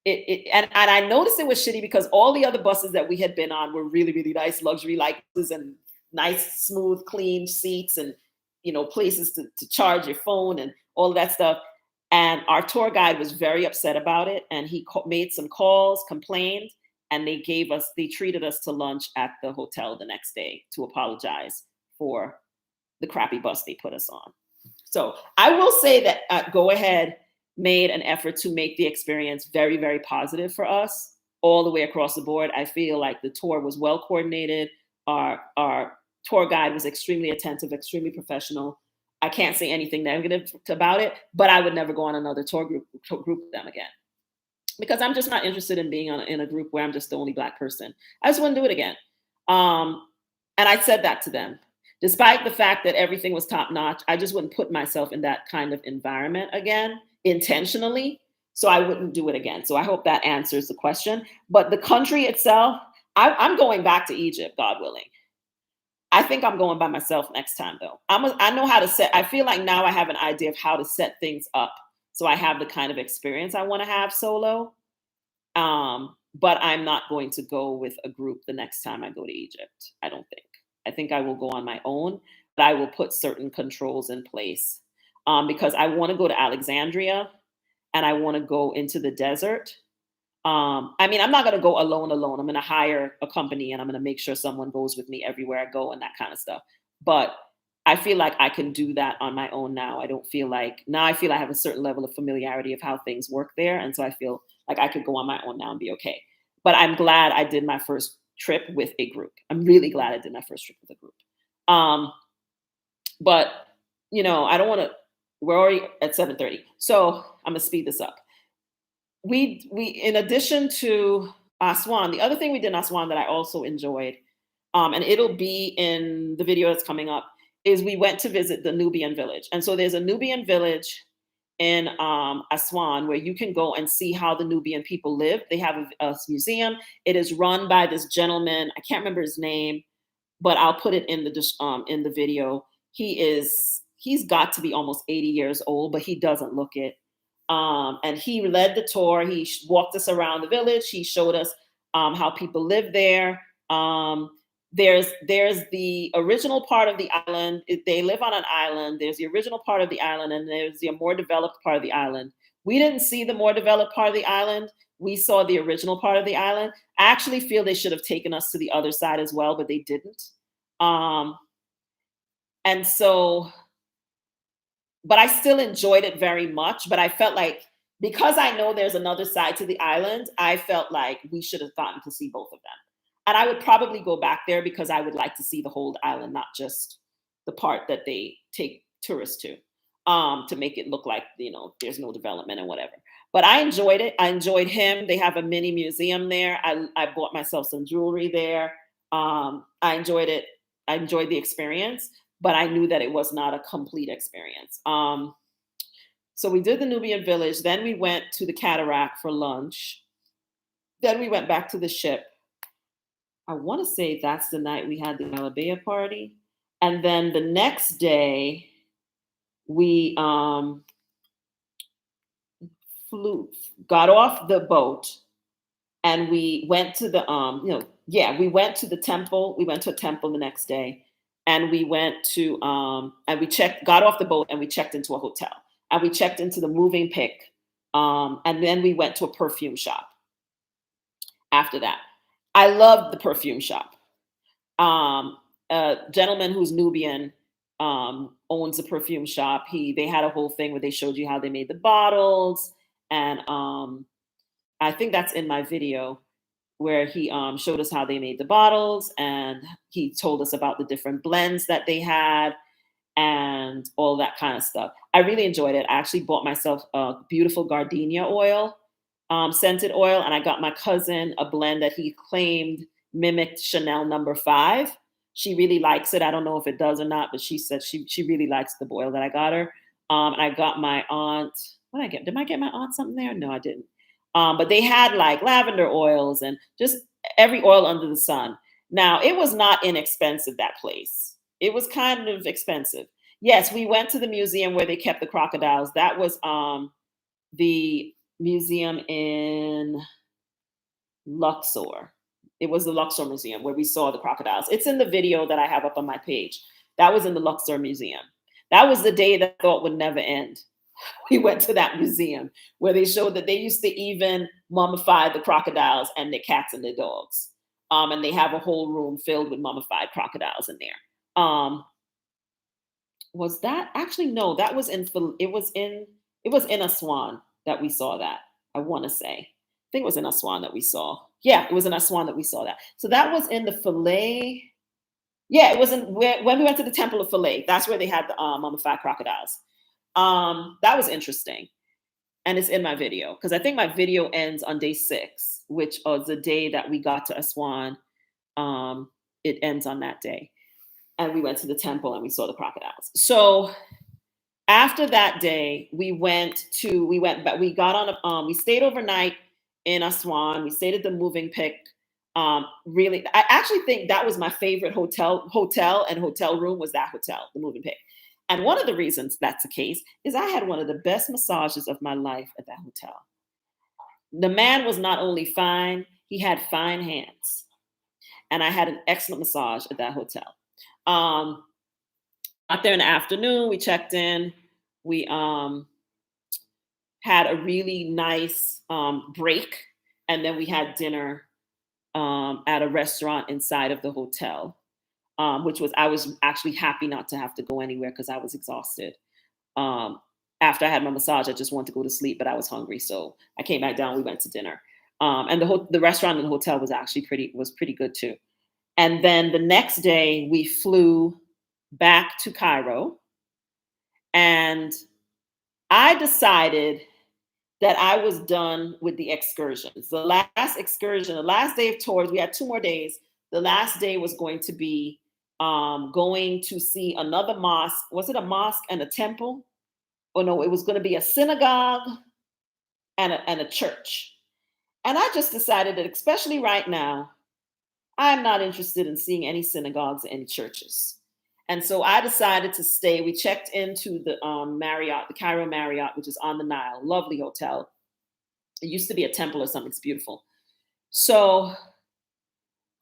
A: And I noticed it was shitty because all the other buses that we had been on were really, really nice, luxury buses and nice, smooth, clean seats and places to charge your phone and all of that stuff. And our tour guide was very upset about it, and he made some calls, complained. And they treated us to lunch at the hotel the next day to apologize for the crappy bus they put us on. So I will say that Go Ahead made an effort to make the experience very, very positive for us all the way across the board. I feel like the tour was well coordinated. Our tour guide was extremely attentive, extremely professional. I can't say anything negative about it, but I would never go on another tour group with them again. Because I'm just not interested in being in a group where I'm just the only Black person. I just wouldn't do it again. And I said that to them. Despite the fact that everything was top notch, I just wouldn't put myself in that kind of environment again intentionally. So I wouldn't do it again. So I hope that answers the question. But the country itself, I'm going back to Egypt, God willing. I think I'm going by myself next time, though. I know how to I feel like now I have an idea of how to set things up. So I have the kind of experience I want to have solo. But I'm not going to go with a group the next time I go to Egypt. I don't think. I think I will go on my own, but I will put certain controls in place because I want to go to Alexandria and I want to go into the desert. I'm not going to go alone. I'm going to hire a company and I'm going to make sure someone goes with me everywhere I go and that kind of stuff. But I feel like I can do that on my own now. I don't feel like now I feel I have a certain level of familiarity of how things work there. And so I feel like I could go on my own now and be okay. But I'm glad I did my first trip with a group. I'm really glad I did my first trip with a group. Um, but I don't want to. We're already at 7:30, so I'm gonna speed this up. We in addition to Aswan, the other thing we did in Aswan that I also enjoyed, and it'll be in the video that's coming up, is we went to visit the Nubian village. And so there's a Nubian village in Aswan where you can go and see how the Nubian people live. They have a museum. It is run by this gentleman. I can't remember his name, but I'll put it in the video. He's got to be almost 80 years old, but he doesn't look it. And he led the tour. He walked us around the village. He showed us how people live there. There's the original part of the island. They live on an island. There's the original part of the island, and there's the more developed part of the island. We didn't see the more developed part of the island. We saw the original part of the island. I actually feel they should have taken us to the other side as well, but they didn't. And so, but I still enjoyed it very much. But I felt like because I know there's another side to the island, I felt like we should have gotten to see both of them. And I would probably go back there because I would like to see the whole island, not just the part that they take tourists to make it look like, there's no development and whatever. But I enjoyed it. I enjoyed him. They have a mini museum there. I bought myself some jewelry there. I enjoyed it. I enjoyed the experience, but I knew that it was not a complete experience. So we did the Nubian village. Then we went to the cataract for lunch. Then we went back to the ship. I want to say that's the night we had the Alabea party. And then the next day, we got off the boat, and we went to the we went to the temple. We went to a temple the next day, and we went to and we got off the boat, and we checked into a hotel, and we checked into the moving pick, and then we went to a perfume shop after that. I loved the perfume shop. A gentleman who's Nubian owns a perfume shop. They had a whole thing where they showed you how they made the bottles, and I think that's in my video where he showed us how they made the bottles, and he told us about the different blends that they had and all that kind of stuff. I really enjoyed it. I actually bought myself a beautiful gardenia oil, scented oil, and I got my cousin a blend that he claimed mimicked Chanel number 5. She really likes it. I don't know if it does or not, but she said she really likes the oil that I got her. And I got my aunt. What did I get? Did I get my aunt something there? No, I didn't. But they had like lavender oils and just every oil under the sun. Now, it was not inexpensive, that place. It was kind of expensive. Yes, we went to the museum where they kept the crocodiles. That was the museum in Luxor. It was the Luxor Museum where we saw the crocodiles. It's in the video that I have up on my page. That was in the Luxor Museum. That was the day that I thought would never end. We went to that museum where they showed that they used to even mummify the crocodiles and their cats and their dogs. And they have a whole room filled with mummified crocodiles in there. Was that actually no? That was it was in Aswan that we saw that. I want to say. I think it was in Aswan that we saw. Yeah, it was in Aswan that we saw that. So that was in the Philae. Yeah, it was when we went to the Temple of Philae. That's where they had the mummified crocodiles. That was interesting. And it's in my video because I think my video ends on day 6, which was the day that we got to Aswan. It ends on that day. And we went to the temple and we saw the crocodiles. So after that day, we got on we stayed overnight in Aswan. We stayed at the moving pick. Really, I actually think that was my favorite hotel and hotel room was that hotel, the moving pick. And one of the reasons that's the case is I had one of the best massages of my life at that hotel. The man was not only fine, he had fine hands. And I had an excellent massage at that hotel. Got there in the afternoon, we checked in. We had a really nice break, and then we had dinner at a restaurant inside of the hotel. I was actually happy not to have to go anywhere because I was exhausted. Um, After I had my massage, I just wanted to go to sleep, but I was hungry, so I came back down. We went to dinner, and the restaurant in the hotel was actually pretty good too. And then the next day, we flew back to Cairo, and I decided that I was done with the excursions. The last excursion, the last day of tours, we had 2 more days. The last day was going to be going to see another mosque. Was it a mosque and a temple? Oh no, it was going to be a synagogue and a church. And I just decided that, especially right now, I'm not interested in seeing any synagogues and churches. And so I decided to stay. We checked into the Marriott, the Cairo Marriott, which is on the Nile, lovely hotel. It used to be a temple or something. It's beautiful. So,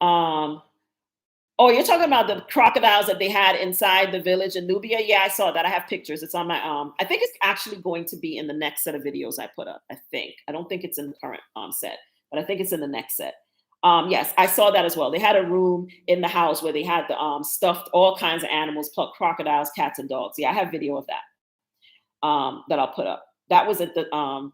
A: um, oh, you're talking about the crocodiles that they had inside the village in Nubia? Yeah, I saw that. I have pictures. It's on my I think it's actually going to be in the next set of videos I put up. I think. I don't think it's in the current set, but I think it's in the next set. Yes, I saw that as well. They had a room in the house where they had the stuffed all kinds of animals, crocodiles, cats, and dogs. Yeah, I have video of that that I'll put up. That was at the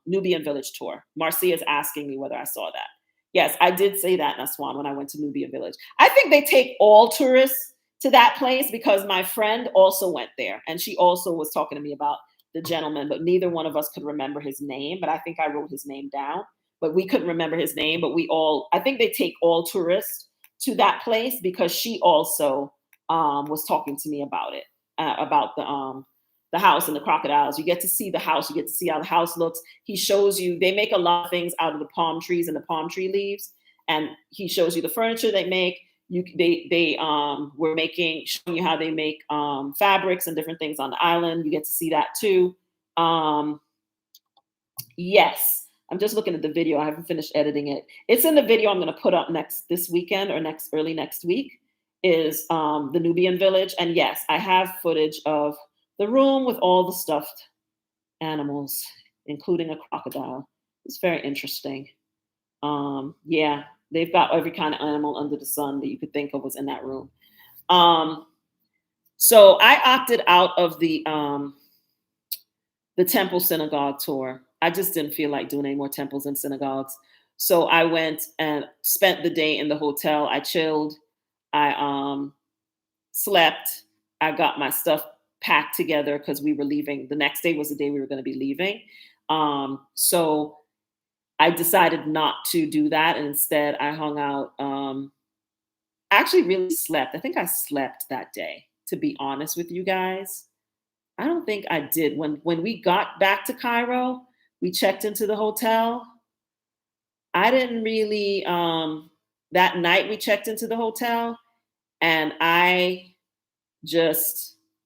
A: Nubian village tour. Marcia is asking me whether I saw that. Yes, I did say that in Aswan when I went to Nubian village. I think they take all tourists to that place because my friend also went there and she also was talking to me about the gentleman, but neither one of us could remember his name. But I think I wrote his name down, but we couldn't remember his name. But I think they take all tourists to that place because she also was talking to me about it, about the house and the crocodiles. You get to see the house. You get to see how the house looks. He shows you, they make a lot of things out of the palm trees and the palm tree leaves. And he shows you the furniture they make. They were showing you how they make fabrics and different things on the island. You get to see that too. Yes, I'm just looking at the video. I haven't finished editing it. It's in the video I'm going to put up this weekend or early next week is the Nubian village. And yes, I have footage of the room with all the stuffed animals, including a crocodile. It's very interesting. Yeah, they've got every kind of animal under the sun that you could think of was in that room. So I opted out of the temple synagogue tour. I just didn't feel like doing any more temples and synagogues. So I went and spent the day in the hotel. I chilled. I slept. I got my stuff packed together because we were leaving. The next day was the day we were going to be leaving. So I decided not to do that. And instead I hung out. I actually really slept. I think I slept that day, to be honest with you guys. I don't think I did. When we got back to Cairo, we checked into the hotel. I didn't really, that night we checked into the hotel and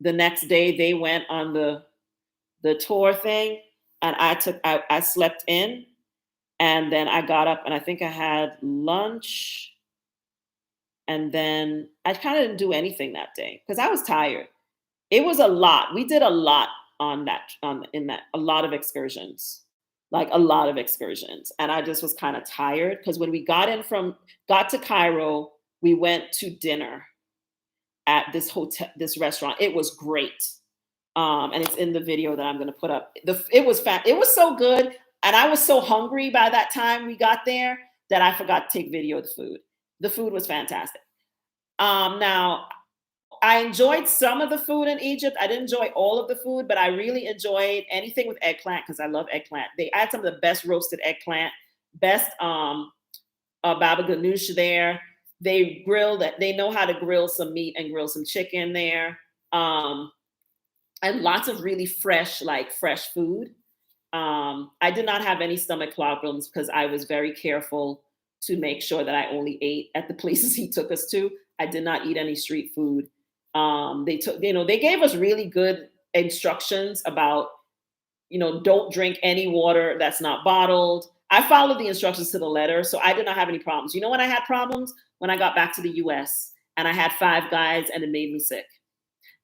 A: the next day they went on the tour thing and I slept in and then I got up and I think I had lunch and then I kind of didn't do anything that day because I was tired. It was a lot. We did a lot a lot of excursions, like a lot of excursions. And I just was kind of tired because when we got to Cairo, we went to dinner at this restaurant. It was great. And it's in the video that I'm going to put up. It was so good. And I was so hungry by that time we got there that I forgot to take video of the food. The food was fantastic. Now, I enjoyed some of the food in Egypt. I didn't enjoy all of the food, but I really enjoyed anything with eggplant because I love eggplant. They had some of the best roasted eggplant, best baba ganoush there. They know how to grill some meat and grill some chicken there. And lots of really fresh food. I did not have any stomach problems because I was very careful to make sure that I only ate at the places he took us to. I did not eat any street food. They gave us really good instructions about, don't drink any water that's not bottled. I followed the instructions to the letter, so I did not have any problems. You know when I had problems? When I got back to the US and I had Five Guys and it made me sick.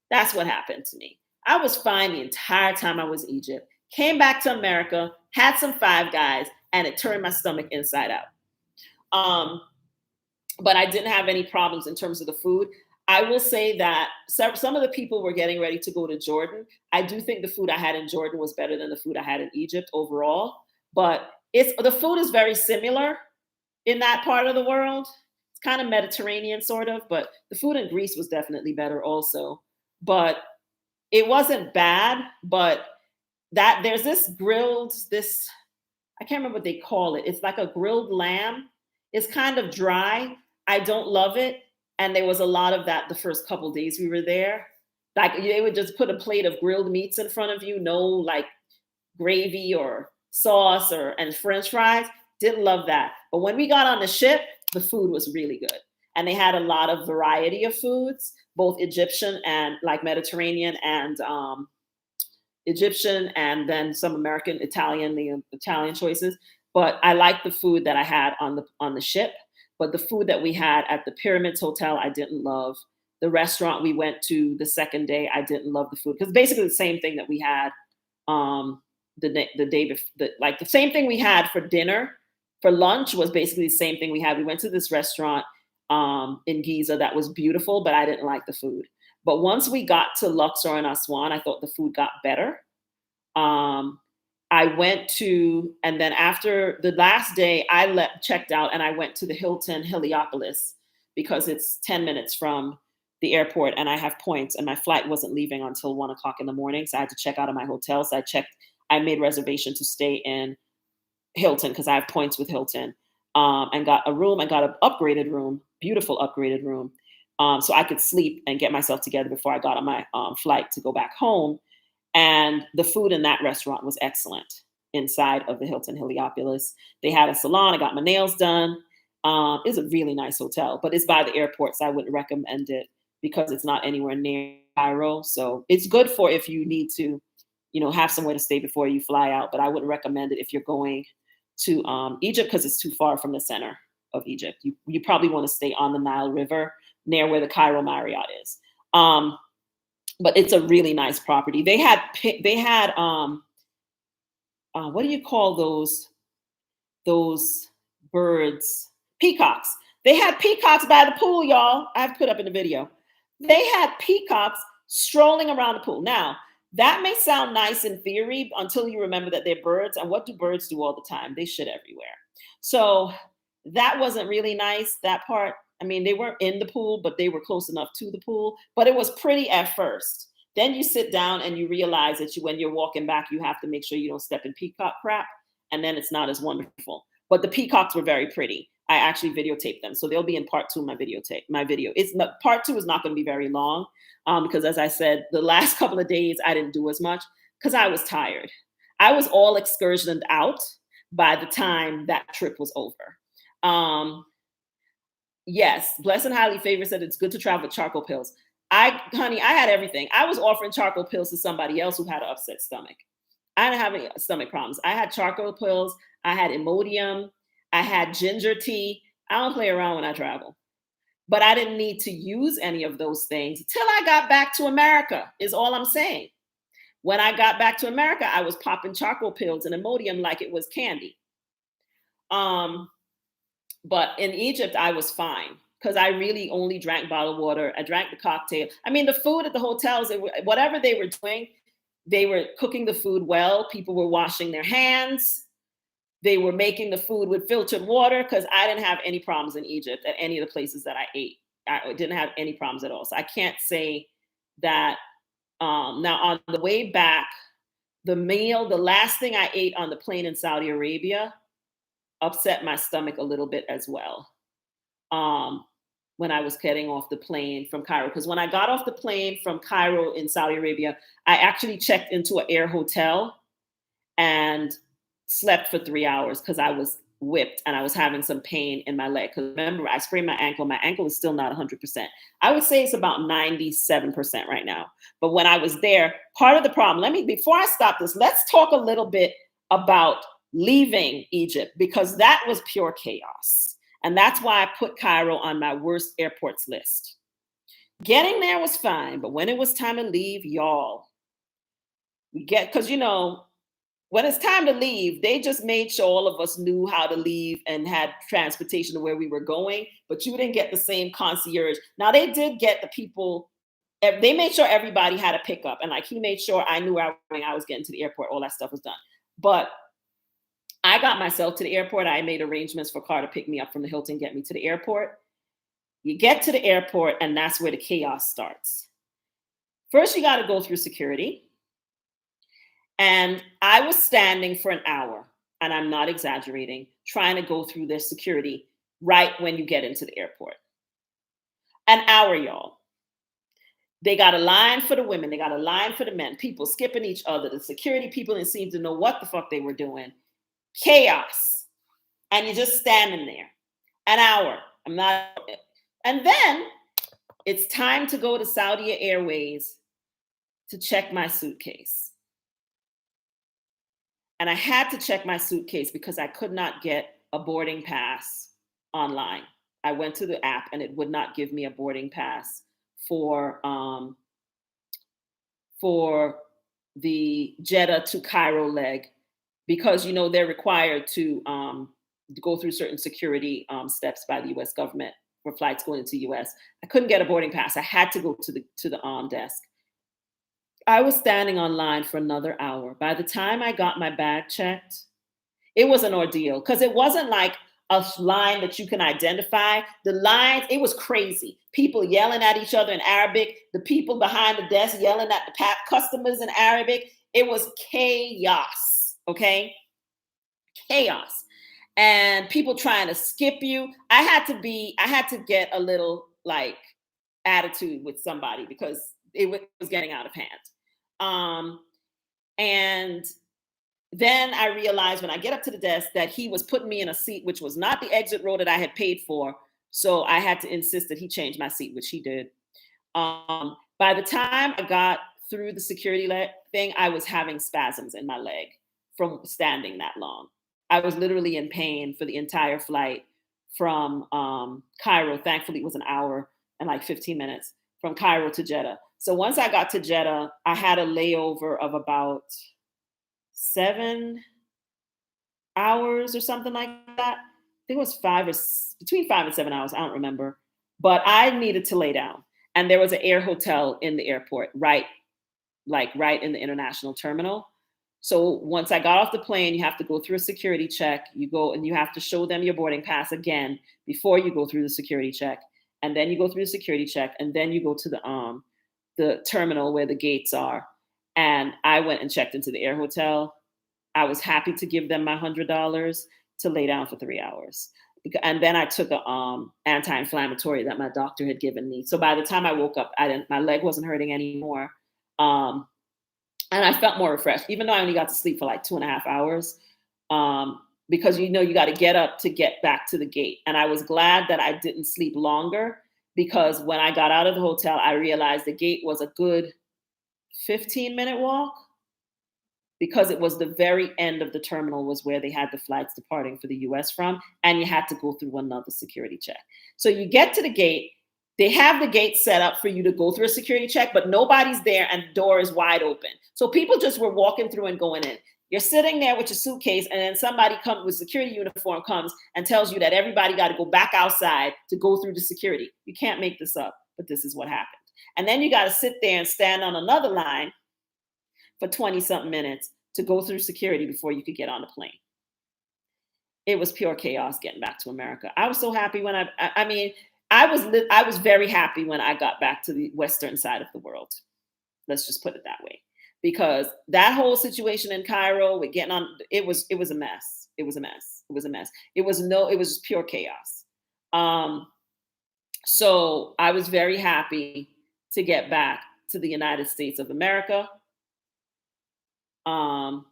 A: That's what happened to me. I was fine the entire time I was in Egypt. Came back to America, had some Five Guys, and it turned my stomach inside out. But I didn't have any problems in terms of the food. I will say that some of the people were getting ready to go to Jordan. I do think the food I had in Jordan was better than the food I had in Egypt overall, but it's the food is very similar in that part of the world. It's kind of Mediterranean sort of, but the food in Greece was definitely better also. But it wasn't bad, but that there's this I can't remember what they call it. It's like a grilled lamb. It's kind of dry. I don't love it. And there was a lot of that the first couple days we were there. Like they would just put a plate of grilled meats in front of you, no like gravy or sauce or and French fries. Didn't love that. But when we got on the ship, the food was really good. And they had a lot of variety of foods, both Egyptian and like Mediterranean and Egyptian and then some American, Italian, the Italian choices. But I liked the food that I had on the ship. But the food that we had at the Pyramids Hotel, I didn't love. The restaurant we went to the second day, I didn't love the food because basically the same thing that we had the day before, like the same thing we had for dinner for lunch was basically the same thing we had. We went to this restaurant in Giza that was beautiful, but I didn't like the food. But once we got to Luxor and Aswan, I thought the food got better. Um, I went to, and then after the last day, checked out and I went to the Hilton Heliopolis because it's 10 minutes from the airport and I have points and my flight wasn't leaving until 1 o'clock in the morning. So I had to check out of my hotel. So I made reservation to stay in Hilton because I have points with Hilton and got a room. I got an upgraded room, beautiful upgraded room. So I could sleep and get myself together before I got on my flight to go back home. And the food in that restaurant was excellent inside of the Hilton Heliopolis. They had a salon. I got my nails done. It's a really nice hotel, but it's by the airport, so I wouldn't recommend it because it's not anywhere near Cairo. So it's good for if you need to, have somewhere to stay before you fly out. But I wouldn't recommend it if you're going to Egypt because it's too far from the center of Egypt. You probably want to stay on the Nile River near where the Cairo Marriott is. But it's a really nice property. They had what do you call those birds? Peacocks. They had peacocks by the pool, y'all. I've put up in the video. They had peacocks strolling around the pool. Now, that may sound nice in theory until you remember that they're birds. And what do birds do all the time? They shit everywhere. So that wasn't really nice, that part. I mean, they weren't in the pool, but they were close enough to the pool. But it was pretty at first. Then you sit down and you realize that when you're walking back, you have to make sure you don't step in peacock crap. And then it's not as wonderful. But the peacocks were very pretty. I actually videotaped them. So they'll be in part 2 of my video. Part 2 is not going to be very long because as I said, the last couple of days, I didn't do as much because I was tired. I was all excursioned out by the time that trip was over. Yes, Blessed and Highly Favored said it's good to travel with charcoal pills. Honey, I had everything. I was offering charcoal pills to somebody else who had an upset stomach. I didn't have any stomach problems. I had charcoal pills. I had Imodium. I had ginger tea. I don't play around when I travel. But I didn't need to use any of those things until I got back to America, is all I'm saying. When I got back to America, I was popping charcoal pills and Imodium like it was candy. But in Egypt, I was fine because I really only drank bottled water. I drank the cocktail. I mean, the food at the hotels, whatever they were doing, they were cooking the food well. People were washing their hands. They were making the food with filtered water because I didn't have any problems in Egypt at any of the places that I ate. I didn't have any problems at all. So I can't say that. Now, on the way back, the last thing I ate on the plane in Saudi Arabia upset my stomach a little bit as well. When I was getting off the plane from Cairo. Because when I got off the plane from Cairo in Saudi Arabia, I actually checked into an air hotel and slept for 3 hours because I was whipped and I was having some pain in my leg. Because remember, I sprained my ankle. My ankle is still not 100%. I would say it's about 97% right now. But when I was there, part of the problem, before I stop this, let's talk a little bit about leaving Egypt because that was pure chaos. And that's why I put Cairo on my worst airports list. Getting there was fine, but when it was time to leave, y'all, because When it's time to leave, they just made sure all of us knew how to leave and had transportation to where we were going, but you didn't get the same concierge. Now they did get the people, they made sure everybody had a pickup, and like he made sure I knew where I was getting to the airport, all that stuff was done. But I got myself to the airport. I made arrangements for a car to pick me up from the Hilton, get me to the airport. You get to the airport, and that's where the chaos starts. First, you got to go through security. And I was standing for an hour, and I'm not exaggerating, trying to go through their security right when you get into the airport. An hour, y'all. They got a line for the women, they got a line for the men, people skipping each other. The security people didn't seem to know what the fuck they were doing. Chaos. And you're just standing there. An hour. I'm not. And then it's time to go to Saudi Airways to check my suitcase. And I had to check my suitcase because I could not get a boarding pass online. I went to the app and it would not give me a boarding pass for the Jeddah to Cairo leg, because they're required to go through certain security steps by the U.S. government for flights going into the U.S. I couldn't get a boarding pass. I had to go to the desk. I was standing online for another hour. By the time I got my bag checked, it was an ordeal because it wasn't like a line that you can identify. The lines, it was crazy. People yelling at each other in Arabic, the people behind the desk yelling at the customers in Arabic. It was chaos, okay? Chaos. And people trying to skip you. I had to get a little like attitude with somebody because it was getting out of hand. And then I realized when I get up to the desk that he was putting me in a seat, which was not the exit row that I had paid for. So I had to insist that he change my seat, which he did. By the time I got through the security thing, I was having spasms in my leg from standing that long. I was literally in pain for the entire flight from Cairo. Thankfully, it was an hour and like 15 minutes from Cairo to Jeddah. So once I got to Jeddah, I had a layover of about 7 hours or something like that. I think it was between 5 and 7 hours. I don't remember. But I needed to lay down. And there was an air hotel in the airport, right in the international terminal. So once I got off the plane, you have to go through a security check. You go and you have to show them your boarding pass again before you go through the security check. And then you go through the security check, and then you go to the terminal where the gates are. And I went and checked into the air hotel. I was happy to give them my $100 to lay down for 3 hours. And then I took a anti-inflammatory that my doctor had given me. So by the time I woke up, my leg wasn't hurting anymore. And I felt more refreshed, even though I only got to sleep for like 2.5 hours. Because you got to get up to get back to the gate. And I was glad that I didn't sleep longer, because when I got out of the hotel, I realized the gate was a good 15-minute walk, because it was the very end of the terminal was where they had the flights departing for the US from, and you had to go through another security check. So you get to the gate, they have the gate set up for you to go through a security check, but nobody's there and the door is wide open. So people just were walking through and going in. You're sitting there with your suitcase, and then somebody comes with security uniform, comes and tells you that everybody got to go back outside to go through the security. You can't make this up, but this is what happened. And then you got to sit there and stand on another line for 20-something minutes to go through security before you could get on the plane. It was pure chaos getting back to America. I was so happy when I was very happy when I got back to the Western side of the world. Let's just put it that way. Because that whole situation in Cairo with getting on, it was a mess. It was a mess. It was a mess. It was pure chaos. So I was very happy to get back to the United States of America. And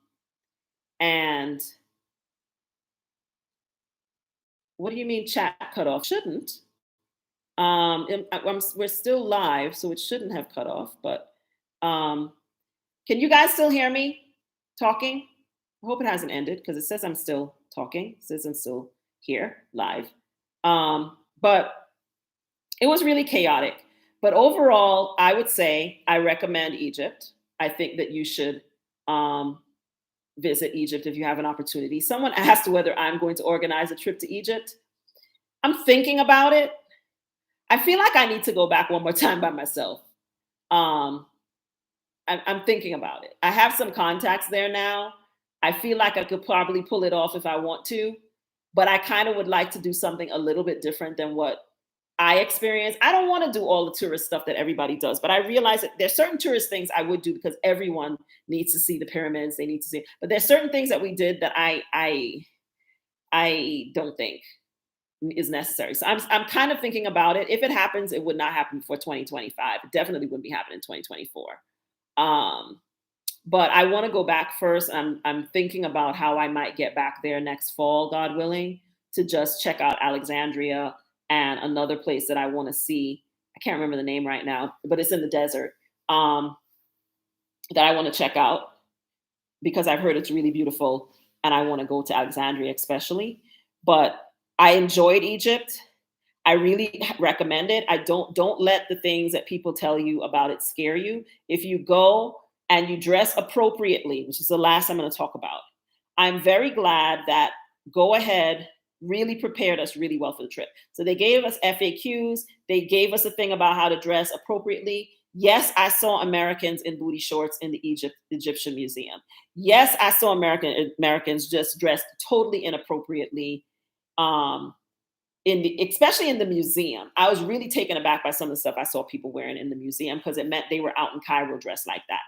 A: what do you mean chat cut off? Shouldn't. We're still live, so it shouldn't have cut off, but can you guys still hear me talking? I hope it hasn't ended, because it says I'm still talking. It says I'm still here live. But it was really chaotic. But overall, I would say I recommend Egypt. I think that you should visit Egypt if you have an opportunity. Someone asked whether I'm going to organize a trip to Egypt. I'm thinking about it. I feel like I need to go back one more time by myself. Um, I'm thinking about it. I have some contacts there now. I feel like I could probably pull it off if I want to, but I kind of would like to do something a little bit different than what I experience. I don't want to do all the tourist stuff that everybody does, but I realize that there's certain tourist things I would do because everyone needs to see the pyramids. They need to see, but there's certain things that we did that I don't think is necessary. So I'm kind of thinking about it. If it happens, it would not happen before 2025. It definitely wouldn't be happening in 2024. Um, but I want to go back first. I'm thinking about how I might get back there next fall, God willing, to just check out Alexandria and another place that I want to see. I can't remember the name right now, but it's in the desert, that I want to check out because I've heard it's really beautiful and I want to go to Alexandria especially. But I enjoyed Egypt. I really recommend it. I don't let the things that people tell you about it scare you. If you go and you dress appropriately, which is the last I'm going to talk about, I'm very glad that Go Ahead really prepared us really well for the trip. So they gave us FAQs. They gave us a thing about how to dress appropriately. Yes, I saw Americans in booty shorts in the Egyptian Museum. Yes, I saw Americans just dressed totally inappropriately. Especially in the museum. I was really taken aback by some of the stuff I saw people wearing in the museum because it meant they were out in Cairo dressed like that.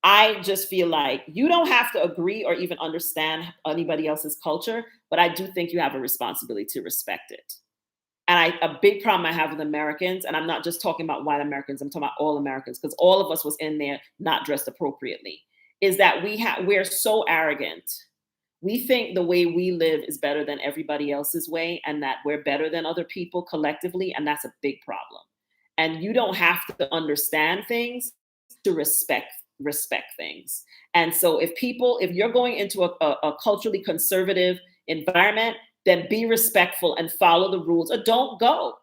A: I just feel like you don't have to agree or even understand anybody else's culture, but I do think you have a responsibility to respect it. And a big problem I have with Americans, and I'm not just talking about white Americans, I'm talking about all Americans, because all of us was in there not dressed appropriately, is that we're so arrogant. We think the way we live is better than everybody else's way and that we're better than other people collectively. And that's a big problem. And you don't have to understand things to respect things. And so if you're going into a culturally conservative environment, then be respectful and follow the rules or don't go.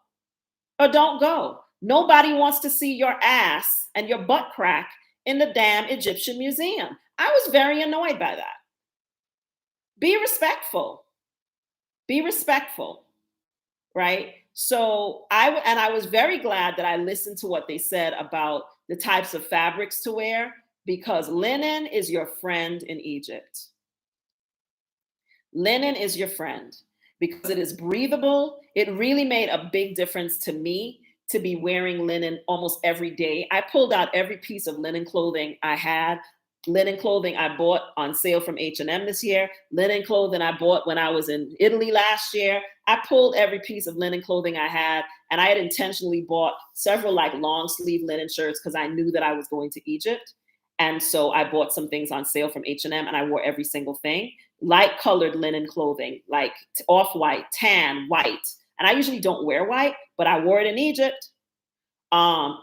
A: Or don't go. Nobody wants to see your ass and your butt crack in the damn Egyptian museum. I was very annoyed by that. Be respectful. Be respectful, right? So I was very glad that I listened to what they said about the types of fabrics to wear because linen is your friend in Egypt. Linen is your friend because it is breathable. It really made a big difference to me to be wearing linen almost every day. I pulled out every piece of linen clothing I had. Linen clothing I bought on sale from H&M this year. Linen clothing I bought when I was in Italy last year. I pulled every piece of linen clothing I had, and I had intentionally bought several like long sleeve linen shirts because I knew that I was going to Egypt. And so I bought some things on sale from H&M and I wore every single thing. Light colored linen clothing, like off-white, tan, white. And I usually don't wear white, but I wore it in Egypt.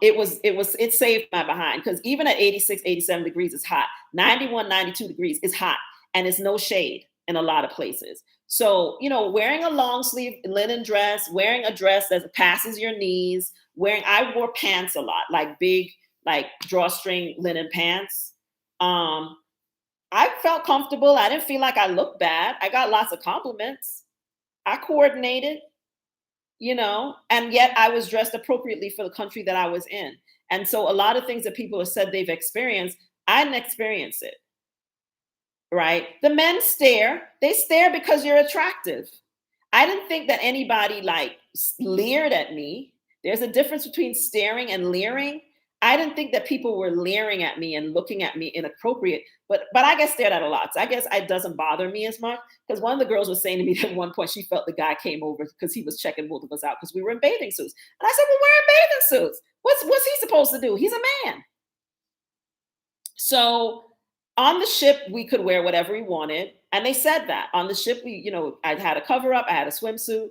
A: It saved my behind because even at 86, 87 degrees, it's hot. 91, 92 degrees is hot and it's no shade in a lot of places. So, wearing a long sleeve linen dress, wearing a dress that passes your knees, I wore pants a lot, like big, like drawstring linen pants. I felt comfortable. I didn't feel like I looked bad. I got lots of compliments. I coordinated. And yet I was dressed appropriately for the country that I was in. And so a lot of things that people have said they've experienced, I didn't experience it, right? The men stare. They stare because you're attractive. I didn't think that anybody like leered at me. There's a difference between staring and leering. I didn't think that people were leering at me and looking at me inappropriate, but I get stared at a lot. So I guess it doesn't bother me as much because one of the girls was saying to me at one point she felt the guy came over because he was checking both of us out because we were in bathing suits. And I said, well, we're in bathing suits. What's he supposed to do? He's a man. So on the ship, we could wear whatever we wanted. And they said that on the ship, I had a cover up, I had a swimsuit.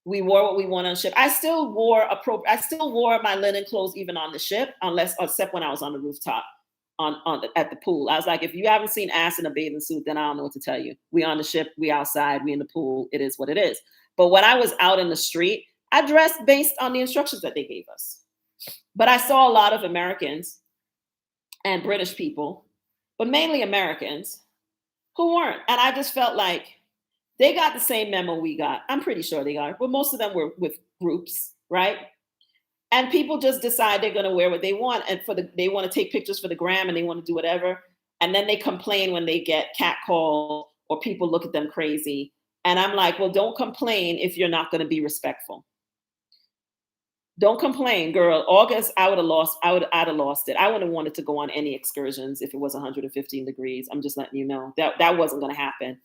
A: We wore what we wanted on the ship. I still wore my linen clothes even on the ship, except when I was on the rooftop at the pool. I was like, if you haven't seen ass in a bathing suit, then I don't know what to tell you. We on the ship, we outside, we in the pool. It is what it is. But when I was out in the street, I dressed based on the instructions that they gave us. But I saw a lot of Americans and British people but mainly Americans who weren't. And I just felt like they got the same memo we got. I'm pretty sure they got it, but most of them were with groups, right? And people just decide they're going to wear what they want, and they want to take pictures for the gram, and they want to do whatever, and then they complain when they get catcalled or people look at them crazy. And I'm like, well, don't complain if you're not going to be respectful. Don't complain, girl. August, I would have lost. I'd have lost it. I wouldn't have wanted to go on any excursions if it was 115 degrees. I'm just letting you know that wasn't going to happen.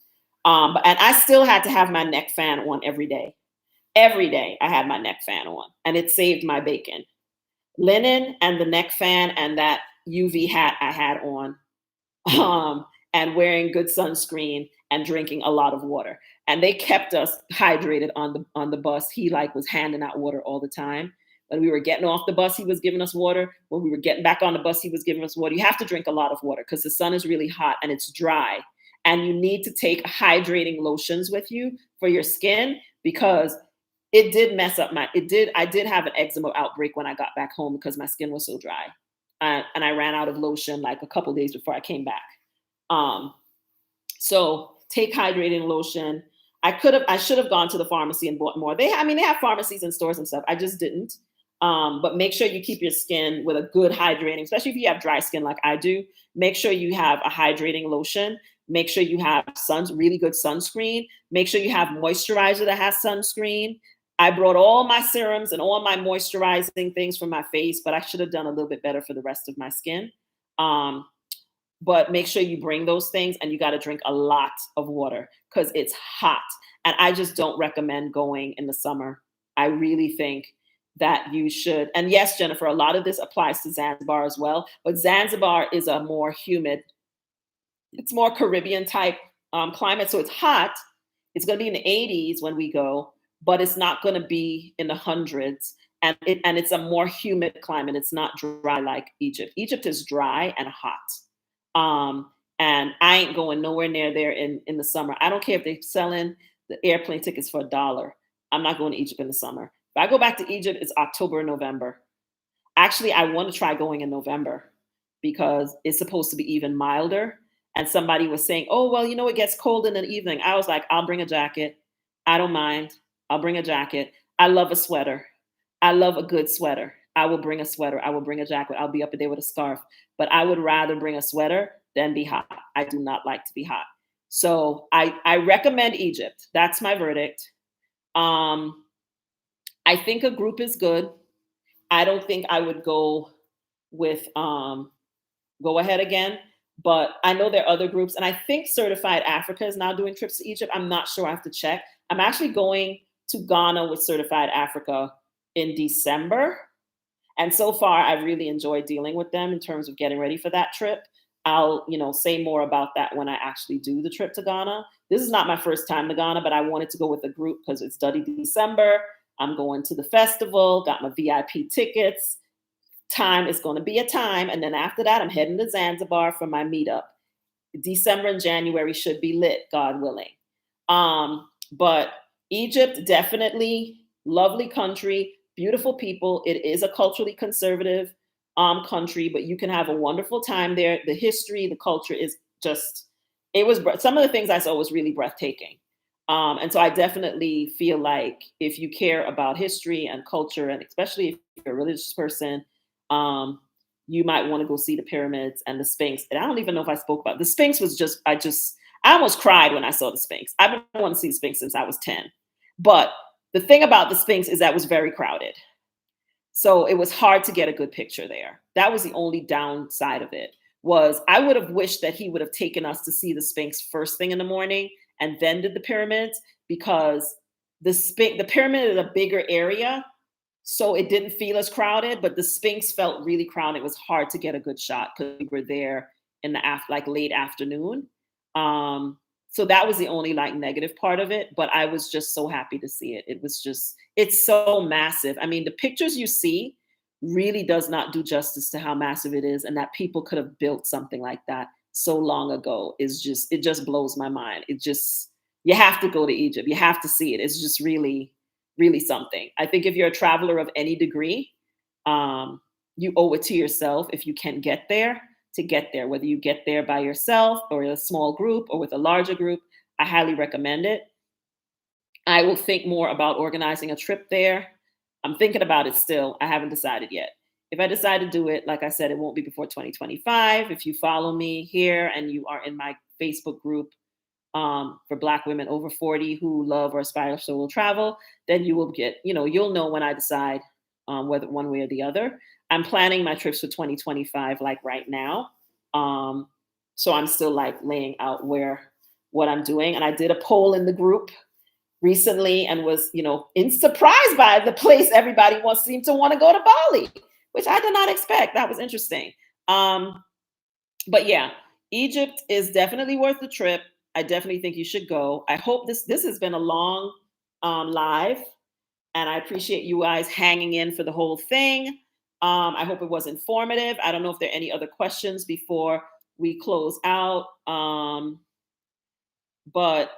A: And I still had to have my neck fan on every day. Every day I had my neck fan on, and it saved my bacon. Linen and the neck fan and that UV hat I had on, and wearing good sunscreen and drinking a lot of water. And they kept us hydrated on the bus. He like was handing out water all the time. When we were getting off the bus, he was giving us water. When we were getting back on the bus, he was giving us water. You have to drink a lot of water because the sun is really hot and it's dry. And you need to take hydrating lotions with you for your skin because it did mess up I did have an eczema outbreak when I got back home because my skin was so dry. And I ran out of lotion like a couple days before I came back. Um, so take hydrating lotion. I should have gone to the pharmacy and bought more. They have pharmacies and stores and stuff. I just didn't. But make sure you keep your skin with a good hydrating, especially if you have dry skin like I do. Make sure you have a hydrating lotion. Make sure you have really good sunscreen. Make sure you have moisturizer that has sunscreen. I brought all my serums and all my moisturizing things for my face, but I should have done a little bit better for the rest of my skin. But make sure you bring those things, and you got to drink a lot of water because it's hot. And I just don't recommend going in the summer. I really think that you should. And yes, Jennifer, a lot of this applies to Zanzibar as well, but Zanzibar is a more humid, it's more Caribbean type climate. So it's hot. It's going to be in the 80s when we go, but it's not going to be in the hundreds. And it's a more humid climate. It's not dry like Egypt. Egypt is dry and hot. And I ain't going nowhere near there in the summer. I don't care if they're selling the airplane tickets for $1. I'm not going to Egypt in the summer. If I go back to Egypt, it's October or November. Actually, I want to try going in November because it's supposed to be even milder. And somebody was saying, oh, well, it gets cold in the evening. I was like, I'll bring a jacket. I don't mind. I'll bring a jacket. I love a sweater. I love a good sweater. I will bring a sweater. I will bring a jacket. I'll be up there with a scarf. But I would rather bring a sweater than be hot. I do not like to be hot. So I recommend Egypt. That's my verdict. I think a group is good. I don't think I would go with Go Ahead again. But I know there are other groups. And I think Certified Africa is now doing trips to Egypt. I'm not sure. I have to check. I'm actually going to Ghana with Certified Africa in December. And so far, I've really enjoyed dealing with them in terms of getting ready for that trip. I'll, say more about that when I actually do the trip to Ghana. This is not my first time to Ghana, but I wanted to go with a group because it's study December. I'm going to the festival, got my VIP tickets. Time is going to be a time. And then after that, I'm heading to Zanzibar for my meetup. December and January should be lit, God willing. But Egypt, definitely lovely country, beautiful people. It is a culturally conservative country, but you can have a wonderful time there. The history, the culture is just, some of the things I saw was really breathtaking. And so I definitely feel like if you care about history and culture, and especially if you're a religious person, you might want to go see the pyramids and the Sphinx. And I don't even know if I spoke about the Sphinx. I almost cried when I saw the Sphinx. I've been wanting to see the Sphinx since I was 10. But the thing about the Sphinx is that it was very crowded. So it was hard to get a good picture there. That was the only downside of it. Was I would have wished that he would have taken us to see the Sphinx first thing in the morning and then did the pyramids, because the pyramid is a bigger area, so it didn't feel as crowded, but the Sphinx felt really crowded. It was hard to get a good shot because we were there in the late afternoon. So that was the only negative part of it, but I was just so happy to see it. It's so massive. I mean, the pictures you see really does not do justice to how massive it is, and that people could have built something like that so long ago. It just blows my mind. You have to go to Egypt. You have to see it. It's just really, really something. I think if you're a traveler of any degree, you owe it to yourself if you can get there to get there, whether you get there by yourself or in a small group or with a larger group. I highly recommend it. I will think more about organizing a trip there. I'm thinking about it still. I haven't decided yet. If I decide to do it, like I said, it won't be before 2025. If you follow me here and you are in my Facebook group for Black women over 40 who love or aspire to solo travel, then you will get, you'll know when I decide whether one way or the other. I'm planning my trips for 2025 like right now. So I'm still like laying out what I'm doing. And I did a poll in the group recently and was, in surprised by the place everybody seemed to want to go to Bali, which I did not expect. That was interesting. But yeah, Egypt is definitely worth the trip. I definitely think you should go. I hope this has been a long live, and I appreciate you guys hanging in for the whole thing. I hope it was informative. I don't know if there are any other questions before we close out. But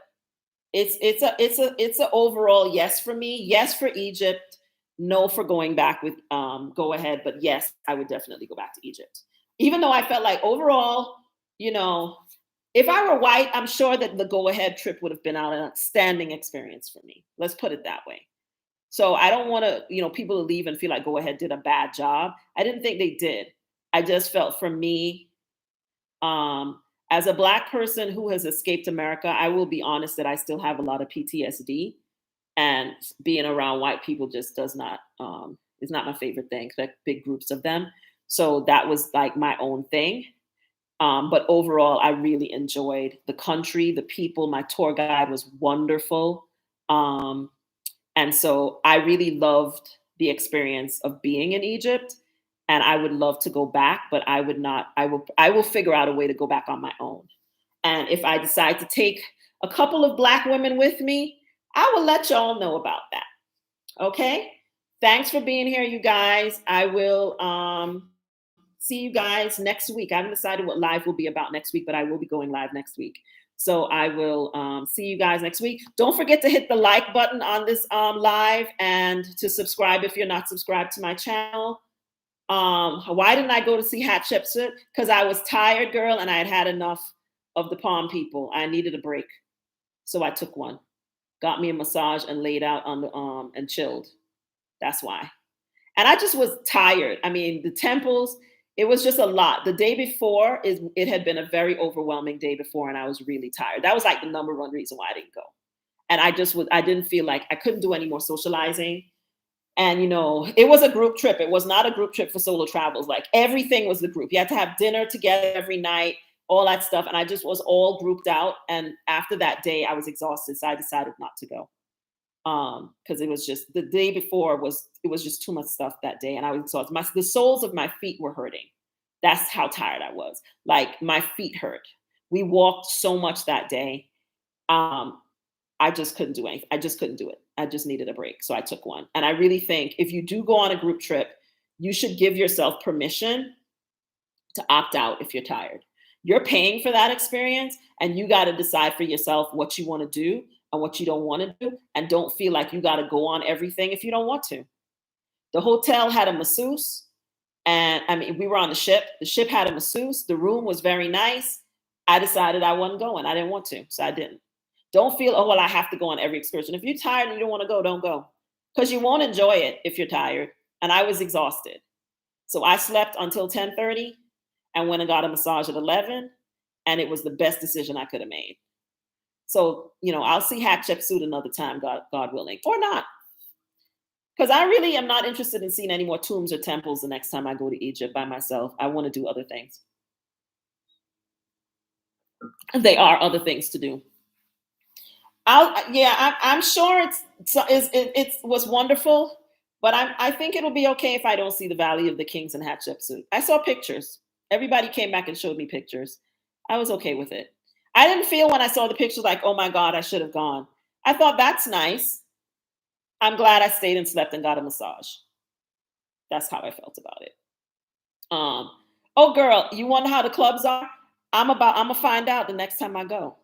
A: it's a overall yes for me. Yes for Egypt. No for going back with go ahead. But yes, I would definitely go back to Egypt. Even though I felt like overall, if I were white, I'm sure that the go ahead trip would have been an outstanding experience for me. Let's put it that way. So I don't want to, people to leave and feel like go ahead did a bad job. I didn't think they did. I just felt for me, as a Black person who has escaped America, I will be honest that I still have a lot of PTSD, and being around white people just is not my favorite thing, like big groups of them. So that was like my own thing. But overall, I really enjoyed the country, the people. My tour guide was wonderful. And so I really loved the experience of being in Egypt. And I would love to go back, but I would not. I will figure out a way to go back on my own. And if I decide to take a couple of Black women with me, I will let y'all know about that. Okay? Thanks for being here, you guys. I will see you guys next week. I haven't decided what live will be about next week, but I will be going live next week. So I will see you guys next week. Don't forget to hit the like button on this live and to subscribe if you're not subscribed to my channel. Why didn't I go to see Hatshepsut? Because I was tired, girl, and I had had enough of the palm people. I needed a break. So I took one. Got me a massage and laid out on the and chilled. That's why. And I just was tired. I mean, the temples, it was just a lot. The day before, it had been a very overwhelming day before, and I was really tired. That was like the number one reason why I didn't go. And I didn't feel like I couldn't do any more socializing. And, it was a group trip. It was not a group trip for solo travels. Like everything was the group. You had to have dinner together every night, all that stuff. And I just was all grouped out. And after that day, I was exhausted. So I decided not to go. Because it was just the day before it was just too much stuff that day. And I was exhausted. The soles of my feet were hurting. That's how tired I was. Like my feet hurt. We walked so much that day. I just couldn't do anything. I just couldn't do it. I just needed a break. So I took one. And I really think if you do go on a group trip, you should give yourself permission to opt out if you're tired. You're paying for that experience, and you got to decide for yourself what you want to do and what you don't want to do. And don't feel like you got to go on everything if you don't want to. The hotel had a masseuse. And I mean, we were on the ship. The ship had a masseuse. The room was very nice. I decided I wasn't going. I didn't want to. So I didn't. Don't feel, oh, well, I have to go on every excursion. If you're tired and you don't want to go, don't go. Because you won't enjoy it if you're tired. And I was exhausted. So I slept until 10:30 and went and got a massage at 11. And it was the best decision I could have made. So, I'll see Hatshepsut another time, God willing, or not. Because I really am not interested in seeing any more tombs or temples the next time I go to Egypt by myself. I want to do other things. And there are other things to do. I'm sure it was wonderful, but I think it'll be okay if I don't see the Valley of the Kings and Hatshepsut. I saw pictures. Everybody came back and showed me pictures. I was okay with it. I didn't feel when I saw the pictures like, oh my God, I should have gone. I thought that's nice. I'm glad I stayed and slept and got a massage. That's how I felt about it. Oh girl, you wonder how the clubs are? I'm gonna find out the next time I go.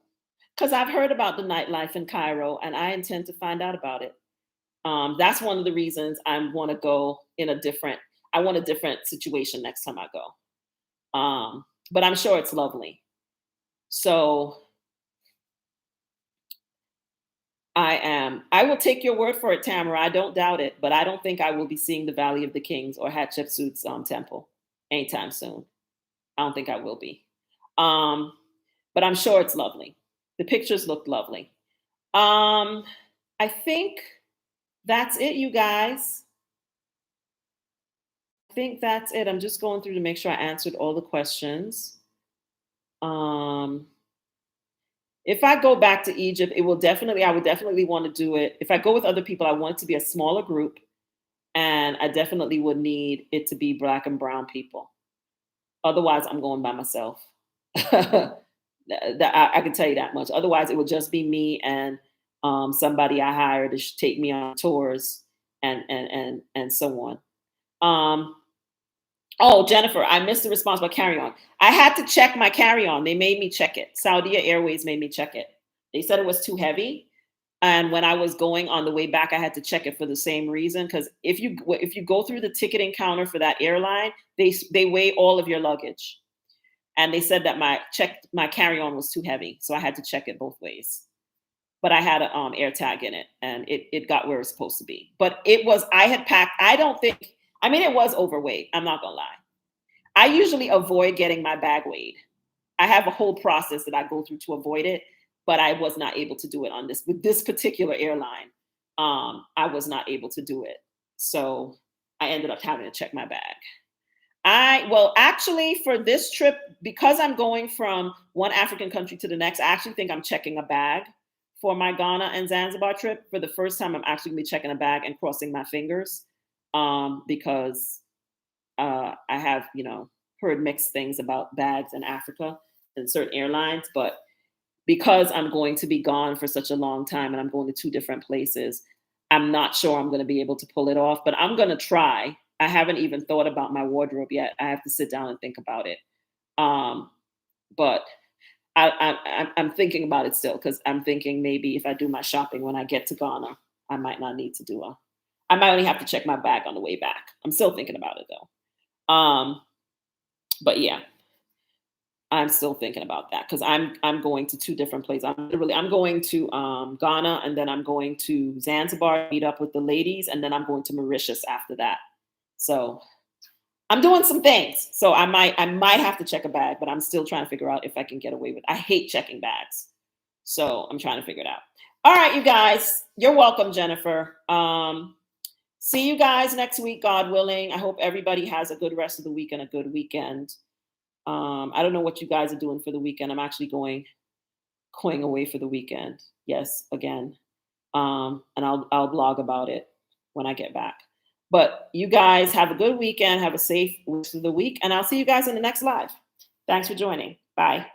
A: Because I've heard about the nightlife in Cairo, and I intend to find out about it. That's one of the reasons I want to go I want a different situation next time I go. but I'm sure it's lovely. So I will take your word for it, Tamara. I don't doubt it, but I don't think I will be seeing the Valley of the Kings or Hatshepsut's temple anytime soon. I don't think I will be. Um, but I'm sure it's lovely. The pictures look lovely. Um, I think that's it, you guys. I think that's it. I'm just going through to make sure I answered all the questions. Um, if I go back to Egypt, I would definitely want to do it. If I go with other people, I want it to be a smaller group, and I definitely would need it to be black and brown people. Otherwise, I'm going by myself. I can tell you that much. Otherwise, it would just be me and somebody I hired to take me on tours and so on. Um, oh, Jennifer, I missed the response about carry on. I had to check my carry on. They made me check it. Saudi Airways made me check it. They said it was too heavy, and when I was going on the way back, I had to check it for the same reason. Because if you go through the ticketing counter for that airline, they weigh all of your luggage, and they said that my carry on was too heavy, so I had to check it both ways. But I had a air tag in it, and it got where it's supposed to be. But I had packed. I don't think. I mean, it was overweight. I'm not gonna lie. I usually avoid getting my bag weighed. I have a whole process that I go through to avoid it, but I was not able to do it on this with this particular airline. I was not able to do it, so I ended up having to check my bag. Well, actually, for this trip, because I'm going from one African country to the next, I actually think I'm checking a bag for my Ghana and Zanzibar trip. For the first time, I'm actually gonna be checking a bag and crossing my fingers, because I have, heard mixed things about bags in Africa and certain airlines, but because I'm going to be gone for such a long time and I'm going to two different places, I'm not sure I'm going to be able to pull it off, but I'm going to try. I haven't even thought about my wardrobe yet. I have to sit down and think about it. Um, but I'm thinking about it still, because I'm thinking maybe if I do my shopping when I get to Ghana, I might not need to I might only have to check my bag on the way back. I'm still thinking about it though. But yeah, I'm still thinking about that because I'm going to two different places. I'm going to Ghana, and then I'm going to Zanzibar, meet up with the ladies, and then I'm going to Mauritius after that. So I'm doing some things. So I might have to check a bag, but I'm still trying to figure out if I can get away with. I hate checking bags, so I'm trying to figure it out. All right, you guys, you're welcome, Jennifer. See you guys next week, God willing. I hope everybody has a good rest of the week and a good weekend. I don't know what you guys are doing for the weekend. I'm actually going away for the weekend. Yes, again. And I'll blog about it when I get back. But you guys have a good weekend. Have a safe rest of the week, and I'll see you guys in the next live. Thanks for joining. Bye.